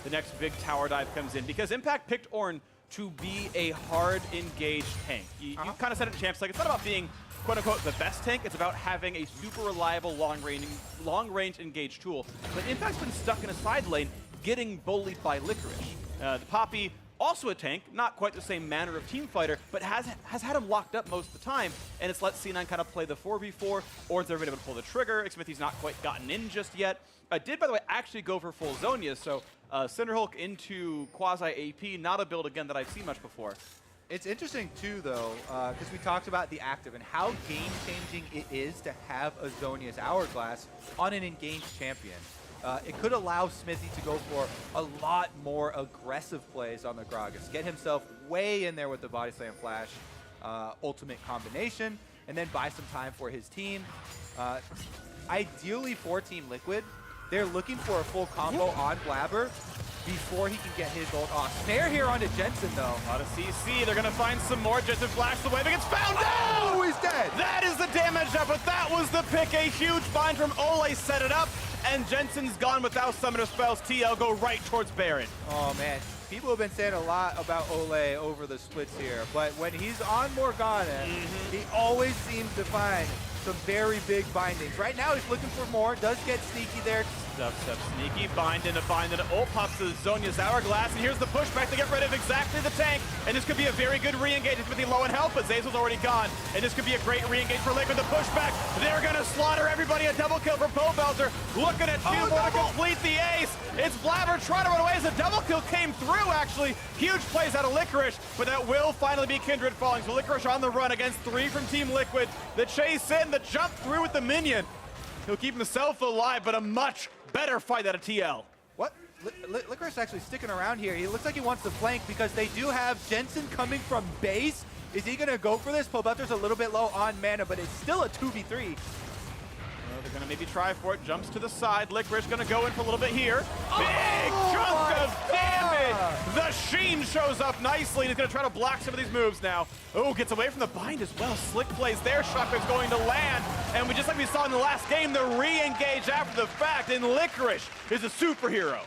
the next big tower dive comes in. Because Impact picked Ornn to be a hard engaged tank. You kind of said it in Champs, like it's not about being quote-unquote the best tank, it's about having a super reliable long-range engaged tool. But Impact's been stuck in a side lane getting bullied by Licorice. The Poppy, also a tank, not quite the same manner of team fighter, but has had him locked up most of the time, and it's let C9 kind of play the 4v4, or they're able to pull the trigger. Smithy's not quite gotten in just yet. Did, by the way, actually go for full Zonias, so Cinderhulk into quasi-AP, not a build, again, that I've seen much before. It's interesting, too, though, because we talked about the active and how game-changing it is to have a Zonia's Hourglass on an engaged champion. It could allow Smithy to go for a lot more aggressive plays on the Gragas, get himself way in there with the Body Slam Flash ultimate combination, and then buy some time for his team. Ideally for Team Liquid, they're looking for a full combo on Blabber before he can get his ult off. Snare here onto Jensen, though. A lot of CC. They're going to find some more. Jensen flash the wave. It gets found out! Oh, he's dead! That is the damage up, but that was the pick. A huge bind from Ole set it up, and Jensen's gone without summoner spells. TL go right towards Baron. Oh, man. People have been saying a lot about Ole over the splits here, but when he's on Morgana, he always seems to find some very big bindings. Right now, he's looking for more. Does get Sneaky there. Dubstep sneaky, bind into, ult pops to Zonya's Hourglass, and here's the pushback to get rid of exactly the tank, and this could be a very good re-engage. It's with the low in health, but Zeyzal's already gone, and this could be a great re-engage for Liquid. The pushback, they're gonna slaughter everybody. A double kill for Pobelter, looking at two more to complete the ace. It's Blabber trying to run away as a double kill came through, actually. Huge plays out of Licorice, but that will finally be Kindred falling. So Licorice on the run against 3 from Team Liquid. The chase in, the jump through with the minion. He'll keep himself alive, but a much better fight out of TL. What? Licorice actually sticking around here. He looks like he wants to flank because they do have Jensen coming from base. Is he going to go for this? Pobelter's a little bit low on mana, but it's still a 2v3. They're going to maybe try for it. Jumps to the side. Licorice going to go in for a little bit here. Big chunk of damage! The Sheen shows up nicely, and he's going to try to block some of these moves now. Oh, gets away from the bind as well. Slick plays there. Shockwave's going to land. And just like we saw in the last game, the re-engage after the fact, and Licorice is a superhero.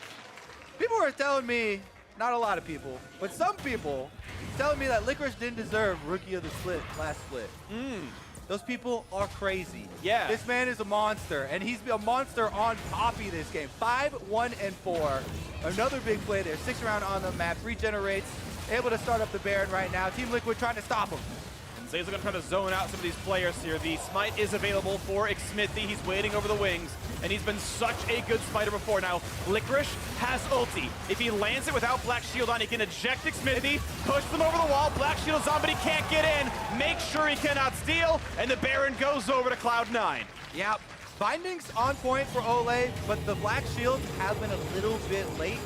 People were telling me, not a lot of people, but some people telling me that Licorice didn't deserve Rookie of the Split last split. Those people are crazy. Yeah. This man is a monster, and he's a monster on Poppy this game. 5-1-4. Another big play there. 6th round on the map. Regenerates. Able to start up the Baron right now. Team Liquid trying to stop him. And Zeyzal going to try to zone out some of these players here. The smite is available for Xmithy. He's waiting over the wings, and he's been such a good smiter before. Now, Licorice has ulti. If he lands it without Black Shield on, he can eject Xmithy, push them over the wall. Black Shield's on, but he can't get in. Make sure he cannot steal, and the Baron goes over to Cloud9. Yeah, binding's on point for Ole, but the Black Shields have been a little bit late,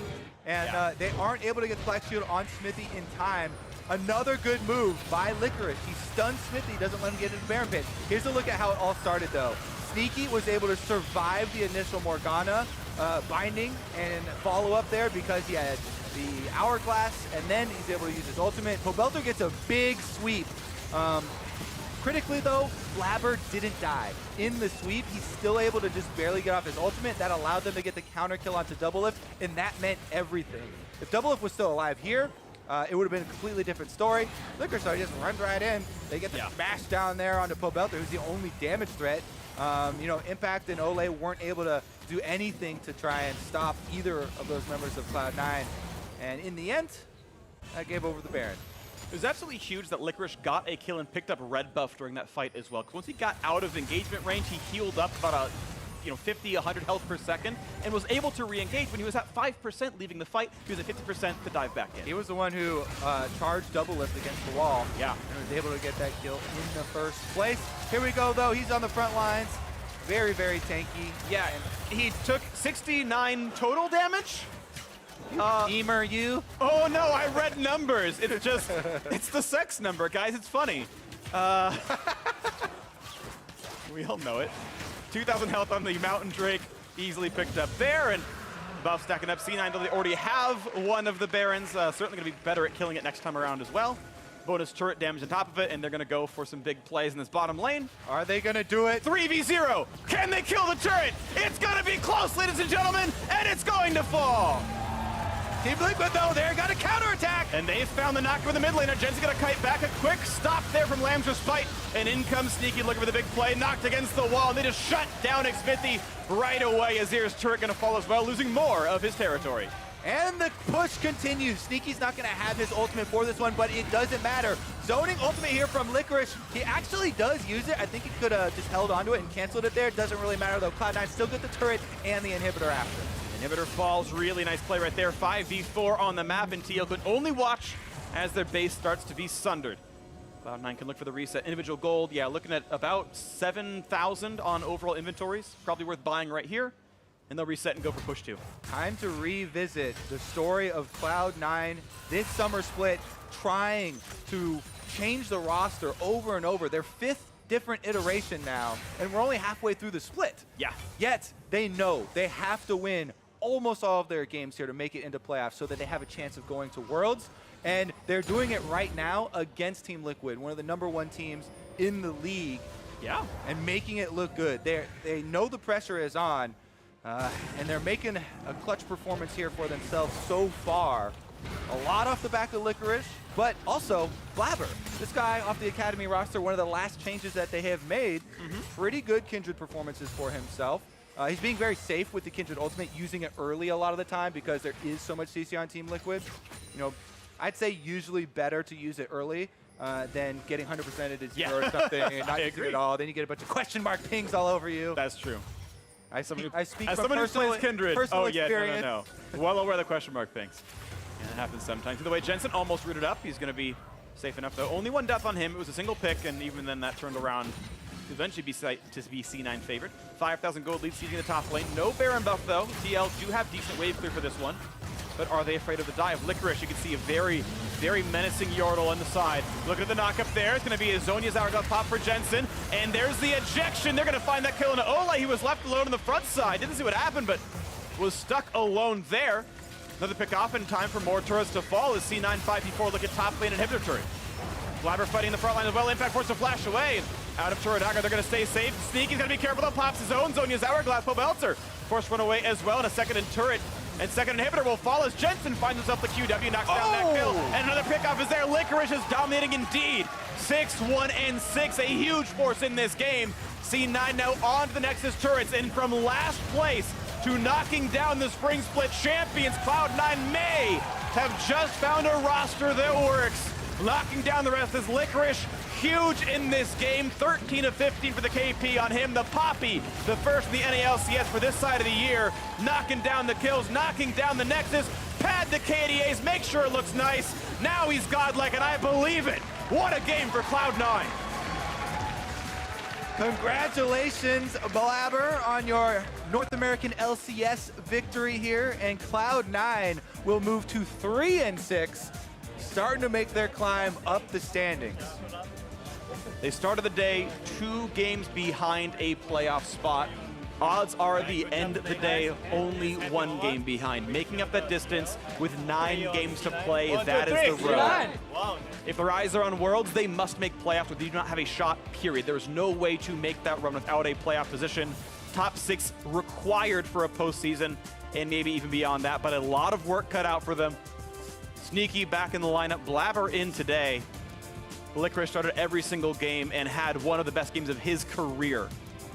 and they aren't able to get the Black Shield on Smithy in time. Another good move by Licorice. He stuns Smithy, doesn't let him get into the Baron pit. Here's a look at how it all started, though. Sneaky was able to survive the initial Morgana binding and follow up there because he had the Hourglass, and then he's able to use his ultimate. Pobelter gets a big sweep. Critically, though, Blabber didn't die. In the sweep, he's still able to just barely get off his ultimate. That allowed them to get the counter kill onto Doublelift, and that meant everything. If Doublelift was still alive here, it would have been a completely different story. Licorice just runs right in. They get the smash down there onto Pobelter, who's the only damage threat. You know, Impact and Ole weren't able to do anything to try and stop either of those members of Cloud9. And in the end, that gave over the Baron. It was absolutely huge that Licorice got a kill and picked up red buff during that fight as well. Because once he got out of engagement range, he healed up about 50, 100 health per second, and was able to re-engage. When he was at 5% leaving the fight, he was at 50% to dive back in. He was the one who charged Doublelift against the wall. Yeah. And was able to get that kill in the first place. Here we go, though. He's on the front lines. Very, very tanky. Yeah, and he took 69 total damage. Emer, you. Oh no, I read numbers. It's just, it's the sex number, guys. It's funny. We all know it. 2,000 health on the Mountain Drake, easily picked up there, and buff stacking up. C9, they already have one of the Barons. Certainly going to be better at killing it next time around as well. Bonus turret damage on top of it, and they're going to go for some big plays in this bottom lane. Are they going to do it? 3v0. Can they kill the turret? It's going to be close, ladies and gentlemen, and it's going to fall. Team Liquid, though, they're going to counterattack. And they've found the knock for the mid laner. Jen's going to kite back. A quick stop there from Lamb's Respite. And in comes Sneaky looking for the big play. Knocked against the wall, and they just shut down Xmithy right away. Azir's turret going to fall as well, losing more of his territory. And the push continues. Sneaky's not going to have his ultimate for this one, but it doesn't matter. Zoning ultimate here from Licorice. He actually does use it. I think he could have just held onto it and canceled it there. It doesn't really matter, though. Cloud9 still get the turret and the inhibitor after. Inhibitor falls, really nice play right there. 5v4 on the map, and TL could only watch as their base starts to be sundered. Cloud9 can look for the reset. Individual gold, yeah, looking at about 7,000 on overall inventories. Probably worth buying right here. And they'll reset and go for push 2. Time to revisit the story of Cloud9 this summer split, trying to change the roster over and over. Their 5th different iteration now, and we're only halfway through the split. Yeah. Yet, they know they have to win almost all of their games here to make it into playoffs so that they have a chance of going to Worlds. And they're doing it right now against Team Liquid, one of the #1 teams in the league. Yeah. And making it look good. They know the pressure is on, and they're making a clutch performance here for themselves so far. A lot off the back of Licorice, but also Blabber. This guy off the Academy roster, one of the last changes that they have made. Pretty good Kindred performances for himself. He's being very safe with the Kindred ultimate, using it early a lot of the time because there is so much CC on Team Liquid. You know, I'd say usually better to use it early than getting 100%ed to 0 or something and not using it at all. Then you get a bunch of question mark pings all over you. That's true. I speak As from someone who personal, plays Kindred, personal oh yeah, experience. no. Well aware of the question mark things. And it happens sometimes. Either way, Jensen almost rooted up. He's going to be safe enough, though. Only one death on him. It was a single pick, and even then that turned around to eventually be C9 favored. 5,000 gold lead sieging the top lane. No Baron buff, though. TL do have decent wave clear for this one. But are they afraid of the dive? Licorice, you can see a very, very menacing Yordle on the side. Look at the knock up there. It's going to be a Zhonya's Hourglass pop for Jensen. And there's the ejection. They're going to find that kill into Ole. He was left alone on the front side. Didn't see what happened, but was stuck alone there. Another pick off in time for more turrets to fall as C9 5v4 look at top lane inhibitor turret. Blabber fighting in the front line as well. Impact forced to flash away. And out of turret dagger, they're going to stay safe. Sneaky's going to be careful though. Pops his own. Zhonya's Hourglass. Pobelter forced run away as well. And a second in turret. And second inhibitor will fall as Jensen finds himself the QW, knocks down that kill. And another pickoff is there. Licorice is dominating indeed. 6-1 and 6, a huge force in this game. C9 now on to the Nexus turrets. And from last place to knocking down the Spring Split champions, Cloud9 may have just found a roster that works. Locking down the rest is Licorice, huge in this game. 13 of 15 for the KP on him. The Poppy, the first in the NALCS for this side of the year. Knocking down the kills, knocking down the Nexus. Pad the KDAs, make sure it looks nice. Now he's godlike, and I believe it. What a game for Cloud9. Congratulations, Blabber, on your North American LCS victory here. And Cloud9 will move to 3-6. Starting to make their climb up the standings. They started the day 2 games behind a playoff spot. Odds are the end of the day, only 1 game behind. Making up that distance with 9 games to play, that is the road. If their eyes are on Worlds, they must make playoffs, or they do not have a shot, period. There is no way to make that run without a playoff position. Top 6 required for a postseason, and maybe even beyond that, but a lot of work cut out for them. Sneaky back in the lineup, Blabber in today. Licorice started every single game and had one of the best games of his career.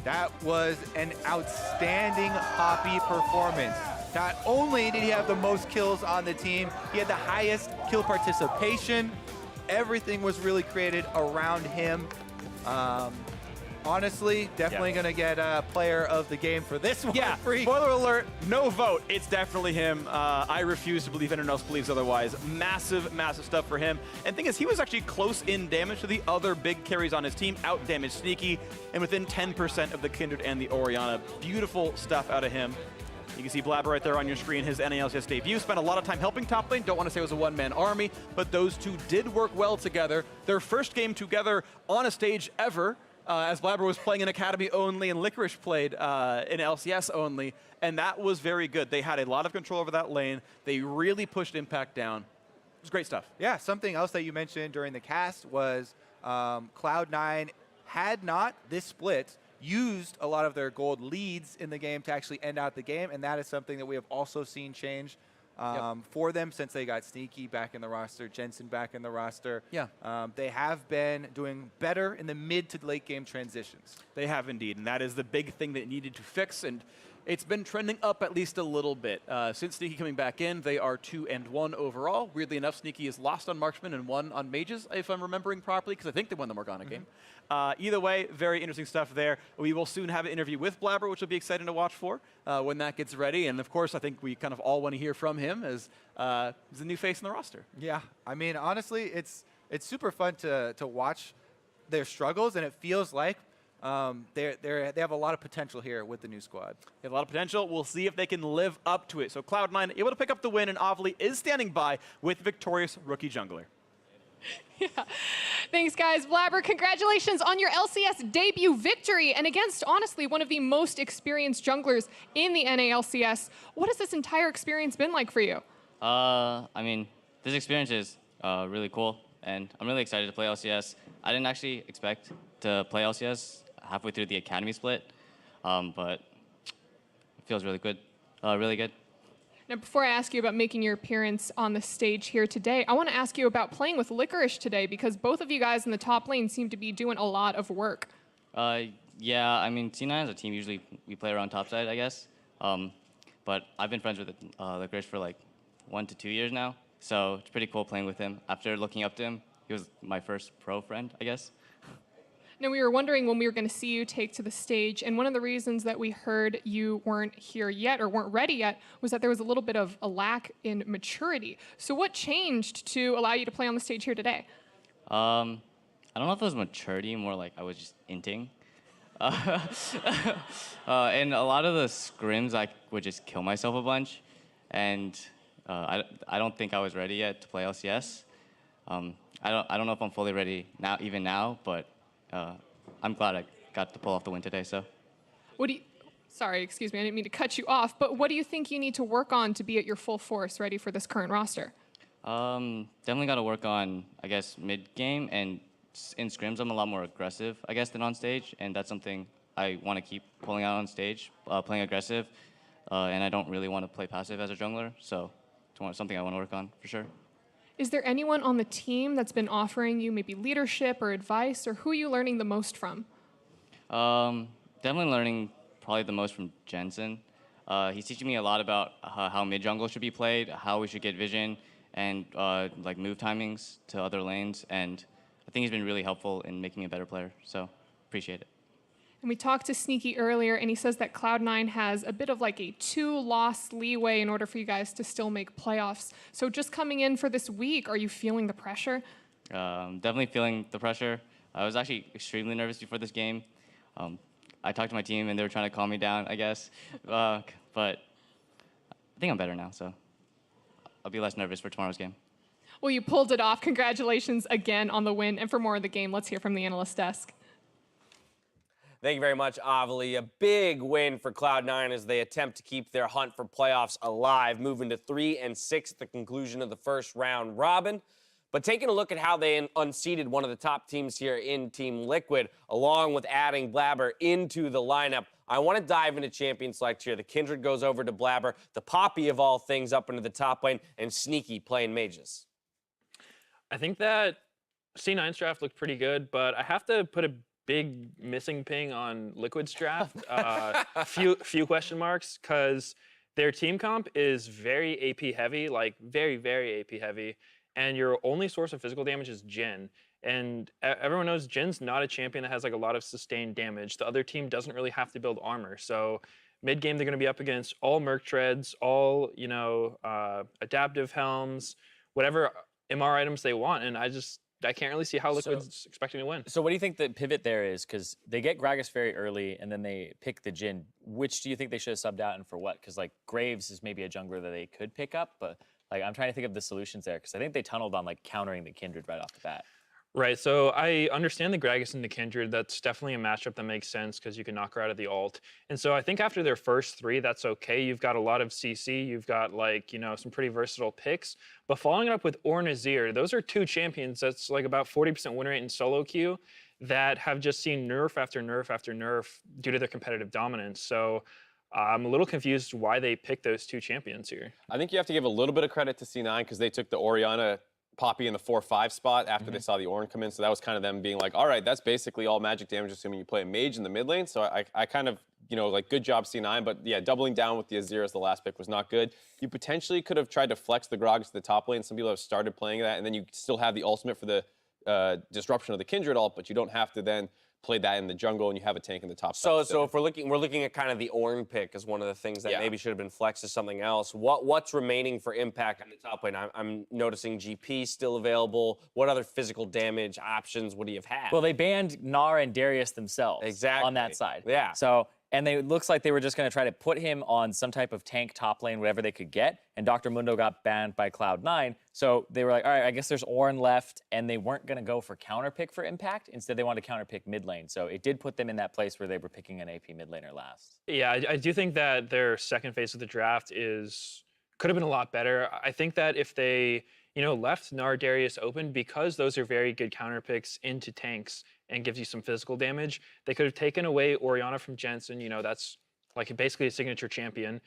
That was an outstanding Poppy performance. Not only did he have the most kills on the team, he had the highest kill participation. Everything was really created around him. Honestly, definitely going to get a player of the game for this one. Yeah, spoiler alert, no vote. It's definitely him. I refuse to believe anyone else believes otherwise. Massive, massive stuff for him. And the thing is, he was actually close in damage to the other big carries on his team. Out-damaged Sneaky, and within 10% of the Kindred and the Orianna. Beautiful stuff out of him. You can see Blabber right there on your screen, his NALCS debut. Spent a lot of time helping top lane. Don't want to say it was a one-man army, but those two did work well together. Their first game together on a stage ever. As Blabber was playing in Academy only and Licorice played in LCS only, and that was very good. They had a lot of control over that lane. They really pushed Impact down. It was great stuff. Yeah, something else that you mentioned during the cast was Cloud9 had not, this split, used a lot of their gold leads in the game to actually end out the game, and that is something that we have also seen change for them since they got Sneaky back in the roster, Jensen back in the roster. Yeah. They have been doing better in the mid to late game transitions. They have indeed, and that is the big thing that needed to fix, and it's been trending up at least a little bit. Since Sneaky coming back in, they are 2-1 overall. Weirdly enough, Sneaky is lost on Marksman and won on Mages, if I'm remembering properly, because I think they won the Morgana game. Either way, very interesting stuff there. We will soon have an interview with Blabber, which will be exciting to watch for when that gets ready. And of course, I think we kind of all want to hear from him as he's a new face in the roster. Yeah, I mean, honestly, it's super fun to watch their struggles, and it feels like they have a lot of potential here with the new squad. They have a lot of potential. We'll see if they can live up to it. So Cloud9 able to pick up the win, and Ovly is standing by with victorious rookie jungler. Yeah. Thanks, guys. Blabber, congratulations on your LCS debut victory and against, honestly, one of the most experienced junglers in the NALCS. What has this entire experience been like for you? I mean, this experience is really cool, and I'm really excited to play LCS. I didn't actually expect to play LCS halfway through the Academy split, but it feels really good, really good. Now, before I ask you about making your appearance on the stage here today, I want to ask you about playing with Licorice today, because both of you guys in the top lane seem to be doing a lot of work. Yeah, I mean, C9 as a team, usually we play around topside, I guess. But I've been friends with Licorice for like 1 to 2 years now. So it's pretty cool playing with him. After looking up to him, he was my first pro friend, I guess. Now, we were wondering when we were going to see you take to the stage, and one of the reasons that we heard you weren't here yet or weren't ready yet was that there was a little bit of a lack in maturity. So what changed to allow you to play on the stage here today? I don't know if it was maturity, more like I was just inting. And a lot of the scrims, I would just kill myself a bunch. And I don't think I was ready yet to play LCS. I don't know if I'm fully ready now, even now, but I'm glad I got to pull off the win today. So, Sorry, excuse me, I didn't mean to cut you off, but what do you think you need to work on to be at your full force ready for this current roster? definitely got to work on, I guess, mid game, and in scrims I'm a lot more aggressive, I guess, than on stage, and that's something I want to keep pulling out on stage, playing aggressive, and I don't really want to play passive as a jungler, so it's something I want to work on for sure. Is there anyone on the team that's been offering you maybe leadership or advice, or who are you learning the most from? Definitely learning probably the most from Jensen. He's teaching me a lot about how mid jungle should be played, how we should get vision, and like move timings to other lanes. And I think he's been really helpful in making me a better player. So appreciate it. And we talked to Sneaky earlier, and he says that Cloud9 has a bit of like a 2-loss leeway in order for you guys to still make playoffs. So just coming in for this week, are you feeling the pressure? Definitely feeling the pressure. I was actually extremely nervous before this game. I talked to my team, and they were trying to calm me down, I guess. But I think I'm better now, so I'll be less nervous for tomorrow's game. Well, you pulled it off. Congratulations again on the win. And for more of the game, let's hear from the analyst desk. Thank you very much, Avali. A big win for Cloud9 as they attempt to keep their hunt for playoffs alive, moving to 3-6 at the conclusion of the first round robin. But taking a look at how they unseated one of the top teams here in Team Liquid, along with adding Blabber into the lineup, I want to dive into champion select here. The Kindred goes over to Blabber, the Poppy of all things up into the top lane, and Sneaky playing mages. I think that C9's draft looked pretty good, but I have to put a big missing ping on Liquid's draft. Few question marks, because their team comp is very AP heavy, like very, very AP heavy, and your only source of physical damage is Jhin. And everyone knows Jin's not a champion that has like a lot of sustained damage. The other team doesn't really have to build armor. So mid game, they're going to be up against all Merc Treads, all, adaptive helms, whatever MR items they want. And I can't really see how Liquid's expecting to win. So what do you think the pivot there is? Because they get Gragas very early, and then they pick the Jhin. Which do you think they should have subbed out, and for what? Because like Graves is maybe a jungler that they could pick up, but like I'm trying to think of the solutions there, because I think they tunneled on like countering the Kindred right off the bat. Right, so I understand the Gragas and the Kindred. That's definitely a matchup that makes sense because you can knock her out of the ult. And so I think after their first three, that's okay. You've got a lot of CC. You've got some pretty versatile picks. But following it up with Or Nazir, those are two champions that's like about 40% win rate in solo queue that have just seen nerf after nerf after nerf due to their competitive dominance. So I'm a little confused why they picked those two champions here. I think you have to give a little bit of credit to C9 because they took the Orianna Poppy in the 4-5 spot after they saw the Ornn come in. So that was kind of them being like, all right, that's basically all magic damage, assuming you play a mage in the mid lane. So I kind of, good job C9. But yeah, doubling down with the Azir as the last pick was not good. You potentially could have tried to flex the Grogs to the top lane. Some people have started playing that. And then you still have the ultimate for the disruption of the Kindred ult, but you don't have to then play that in the jungle, and you have a tank in the top side. So if we're looking at kind of the Ornn pick as one of the things that maybe should have been flexed to something else. What's remaining for impact on the top lane? I'm noticing GP still available. What other physical damage options would he have had? Well, they banned Gnar and Darius themselves on that side. Yeah. So, and it looks like they were just going to try to put him on some type of tank top lane, whatever they could get. And Dr. Mundo got banned by Cloud9. So they were like, all right, I guess there's Ornn left. And they weren't going to go for counter pick for impact. Instead, they wanted to counter pick mid lane. So it did put them in that place where they were picking an AP mid laner last. Yeah, I do think that their second phase of the draft could have been a lot better. I think that if they, left Gnar Darius open, because those are very good counter picks into tanks and gives you some physical damage, they could have taken away Orianna from Jensen. That's like basically a signature champion.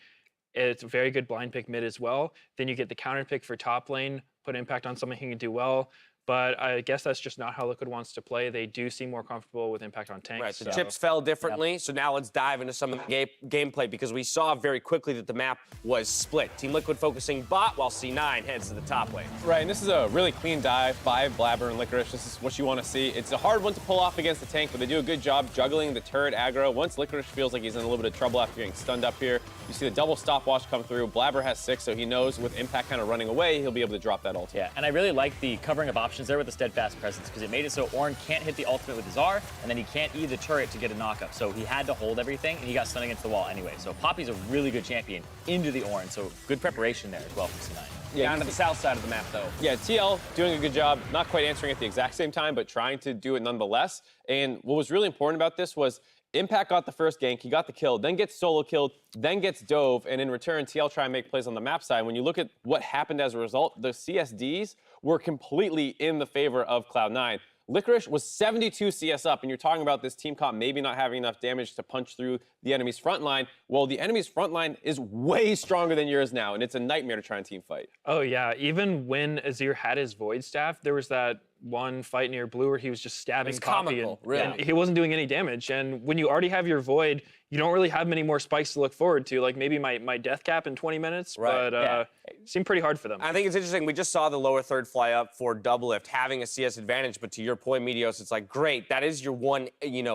It's a very good blind pick mid as well. Then you get the counter pick for top lane, put impact on something he can do well. But I guess that's just not how Liquid wants to play. They do seem more comfortable with impact on tanks. Right, the so- chips fell differently, so now let's dive into some of the gameplay because we saw very quickly that the map was split. Team Liquid focusing bot while C9 heads to the top lane. Right, and this is a really clean dive by Blabber and Licorice. This is what you want to see. It's a hard one to pull off against the tank, but they do a good job juggling the turret aggro. Once Licorice feels like he's in a little bit of trouble after getting stunned up here, you see the double stopwatch come through. Blabber has 6, so he knows with impact kind of running away, he'll be able to drop that ultimate. Yeah, and I really like the covering of options there with the steadfast presence because it made it so Ornn can't hit the ultimate with his R, and then he can't E the turret to get a knockup. So he had to hold everything, and he got stunned against the wall anyway. So Poppy's a really good champion into the Ornn, so good preparation there as well from C9. Yeah, down to the south side of the map, though. Yeah, TL doing a good job, not quite answering at the exact same time, but trying to do it nonetheless. And what was really important about this was Impact got the first gank, he got the kill, then gets solo killed, then gets dove, and in return, TL try and make plays on the map side. When you look at what happened as a result, the CSDs were completely in the favor of Cloud9. Licorice was 72 CS up, and you're talking about this team comp maybe not having enough damage to punch through the enemy's front line. Well, the enemy's front line is way stronger than yours now, and it's a nightmare to try and team fight. Oh, yeah. Even when Azir had his Void Staff, there was that one fight near blue where he was just stabbing It's Poppy. comical, and, really. and he wasn't doing any damage. And when you already have your Void, you don't really have many more spikes to look forward to. Like maybe my death cap in 20 minutes, Right. but it seemed pretty hard for them. I think it's interesting. We just saw the lower third fly up for Doublelift having a CS advantage, but to your point, Meteos, it's like, great, that is your one,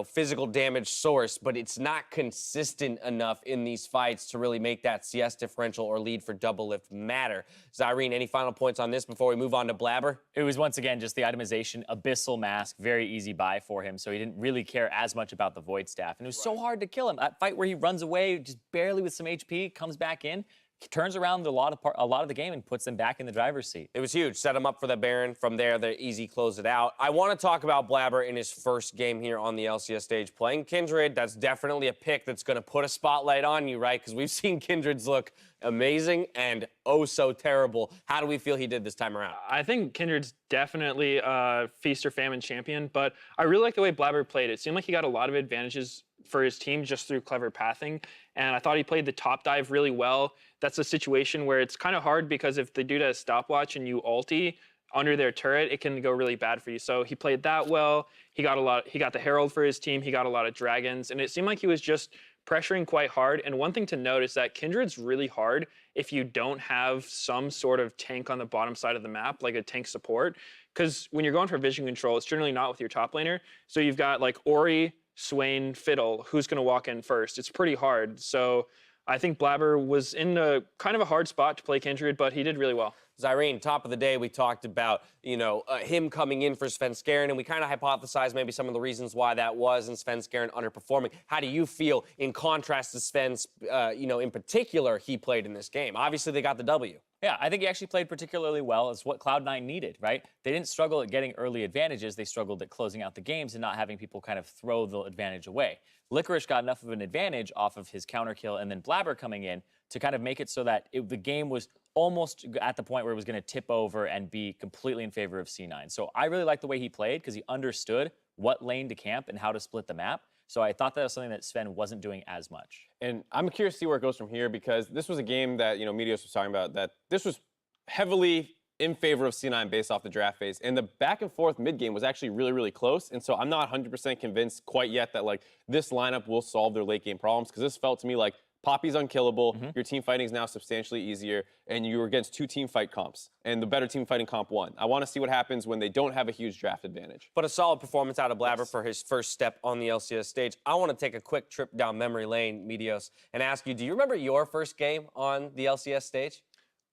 physical damage source, but it's not consistent enough in these fights to really make that CS differential or lead for Doublelift matter. Zyrene, any final points on this before we move on to Blabber? It was once again just the itemization, Abyssal Mask, very easy buy for him, so he didn't really care as much about the Void Staff. And it was so hard to kill him. That fight where he runs away just barely with some HP, comes back in, turns around a lot of the game and puts them back in the driver's seat. It was huge. Set him up for the Baron. From there, they easy close it out. I want to talk about Blabber in his first game here on the LCS stage. Playing Kindred, that's definitely a pick that's going to put a spotlight on you, right? Because we've seen Kindred's look amazing and oh so terrible. How do we feel he did this time around? I think Kindred's definitely a feast or famine champion, but I really like the way Blabber played. It seemed like he got a lot of advantages for his team just through clever pathing, and I thought he played the top dive really well. That's a situation where it's kind of hard because if the dude has stopwatch and you ulti under their turret, it can go really bad for you. So he played that well. He got the Herald for his team. He got a lot of dragons, and it seemed like he was just pressuring quite hard. And one thing to note is that Kindred's really hard if you don't have some sort of tank on the bottom side of the map, like a tank support. Because when you're going for vision control, it's generally not with your top laner. So you've got like Ori, Swain, Fiddle, who's going to walk in first? It's pretty hard. So I think Blabber was in a kind of a hard spot to play Kindred, but he did really well. Zyrene, top of the day, we talked about, him coming in for Svenskeren, and we kind of hypothesized maybe some of the reasons why that was, and Svenskeren underperforming. How do you feel in contrast to Sven's, in particular, he played in this game? Obviously, they got the W. Yeah, I think he actually played particularly well. It's what Cloud9 needed, right? They didn't struggle at getting early advantages. They struggled at closing out the games and not having people kind of throw the advantage away. Licorice got enough of an advantage off of his counter kill and then Blabber coming in to kind of make it so that the game was almost at the point where it was going to tip over and be completely in favor of C9. So I really liked the way he played because he understood what lane to camp and how to split the map. So I thought that was something that Sven wasn't doing as much. And I'm curious to see where it goes from here because this was a game that, Meteos was talking about, that this was heavily in favor of C9 based off the draft phase. And the back and forth mid game was actually really, really close. And so I'm not 100% convinced quite yet that this lineup will solve their late game problems because this felt to me like Poppy's unkillable, your team fighting is now substantially easier, and you were against 2 team fight comps, and the better team fighting comp won. I want to see what happens when they don't have a huge draft advantage. But a solid performance out of Blabber for his first step on the LCS stage. I want to take a quick trip down memory lane, Meteos, and ask you, do you remember your first game on the LCS stage?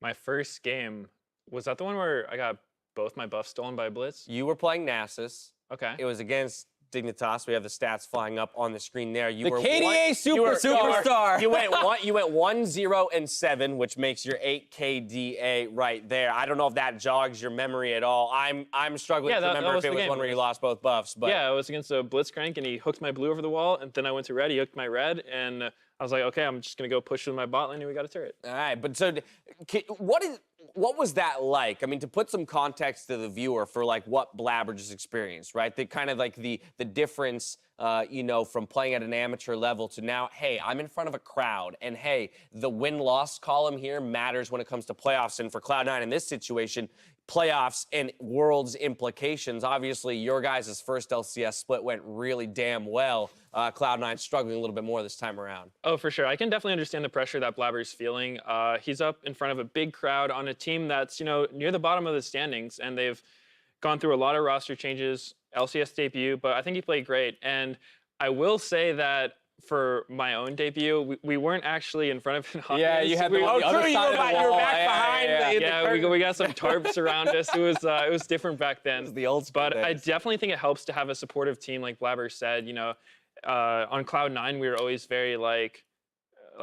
My first game, was that the one where I got both my buffs stolen by Blitz? You were playing Nasus. Okay. It was against Dignitas. We have the stats flying up on the screen there. You The were KDA superstar. You went 1-0-7, which makes your 8 KDA right there. I don't know if that jogs your memory at all. I'm struggling to remember if it was one where you lost both buffs. But yeah, it was against a Blitzcrank, and he hooked my blue over the wall, and then I went to red. He hooked my red, and I was like, okay, I'm just gonna go push with my bot lane, and we got a turret. All right, but so what was that like? I mean, to put some context to the viewer for what Blabber just experienced, right? The kind of the difference, from playing at an amateur level to now, hey, I'm in front of a crowd, and hey, the win-loss column here matters when it comes to playoffs. And for Cloud9 in this situation, playoffs and Worlds implications. Obviously, your guys' first LCS split went really damn well. Cloud9 struggling a little bit more this time around. Oh, for sure. I can definitely understand the pressure that Blabber's feeling. He's up in front of a big crowd on a team that's, near the bottom of the standings, and they've gone through a lot of roster changes, LCS debut, but I think he played great. And I will say that for my own debut, we weren't actually in front of an audience. Yeah, you had the other true, you side were of back- the you were wall. back behind the Yeah, we got some tarps around us. It was different back then. the old school But I days. definitely think it helps to have a supportive team, like Blabber said. On Cloud9, we were always very like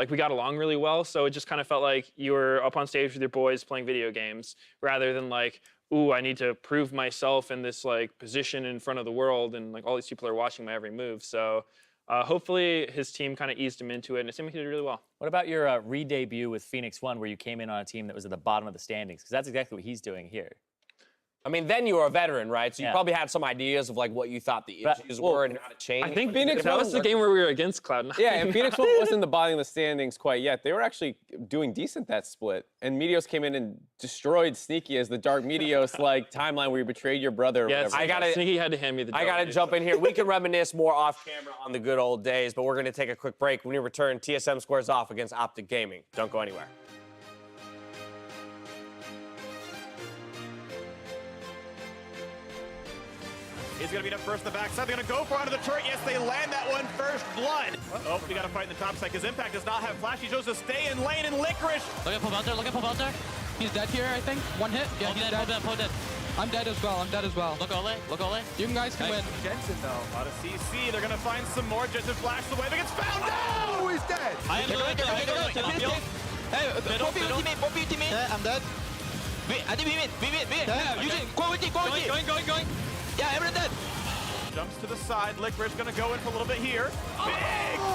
we got along really well. So it just kind of felt like you were up on stage with your boys playing video games, rather than like, ooh, I need to prove myself in this like position in front of the world, and like all these people are watching my every move. So hopefully his team kind of eased him into it, and it seemed like he did really well. What about your re-debut with Phoenix One, where you came in on a team that was at the bottom of the standings? Because that's exactly what he's doing here. I mean, then you were a veteran, right? So you Yeah. probably had some ideas of like what you thought the But- issues well, were and how to change. I think Phoenix That was the game where we were against Cloud9. Yeah, and Phoenix One wasn't in the bottom of the standings quite yet. They were actually doing decent that split. And Meteos came in and destroyed Sneaky as the Dark Meteos like timeline where you betrayed your brother or Yes, whatever. Sneaky had to hand me the I got to W, jump so. in here. We can reminisce more off camera on the good old days, but we're going to take a quick break. When we return, TSM squares off against Optic Gaming. Don't go anywhere. He's going to beat up first in the backside. They're going to go for onto the turret. Yes, they land that one. First blood. Oh, we got to fight in the top side because Impact does not have flash. He chose to stay in lane, and Licorice. Look at Pobelter, look at Pobelter. He's dead here, I think. One hit. Yeah, he's dead. Dead. I'm dead as well, Look Ole, look Ole. You guys can win. Jensen, though. A lot of CC. They're going to find some more. Jensen flashes away. They gets found out. Oh, he's dead. I am doing it. Hey, Poppy ultimate. Yeah, I'm dead. Wait, I think we win. Yeah, Eugene, go ulti. Going. Yeah, everyone dead. Jumps to the side. Licorice going to go in for a little bit here. Big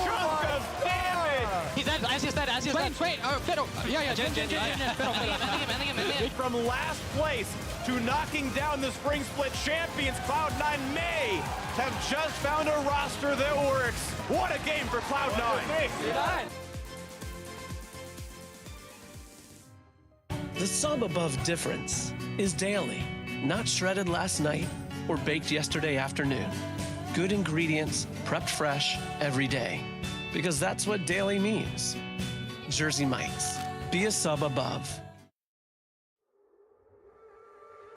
chunk of damage. He's dead. As he's dead. Wait, Fiddle. Yeah, Jen. Fiddle. From last place to knocking down the Spring Split champions, Cloud9 may have just found a roster that works. What a game for Cloud9. The sub above difference is daily, not shredded last night or baked yesterday afternoon. Good ingredients, prepped fresh every day. Because that's what daily means. Jersey Mike's. Be a sub above.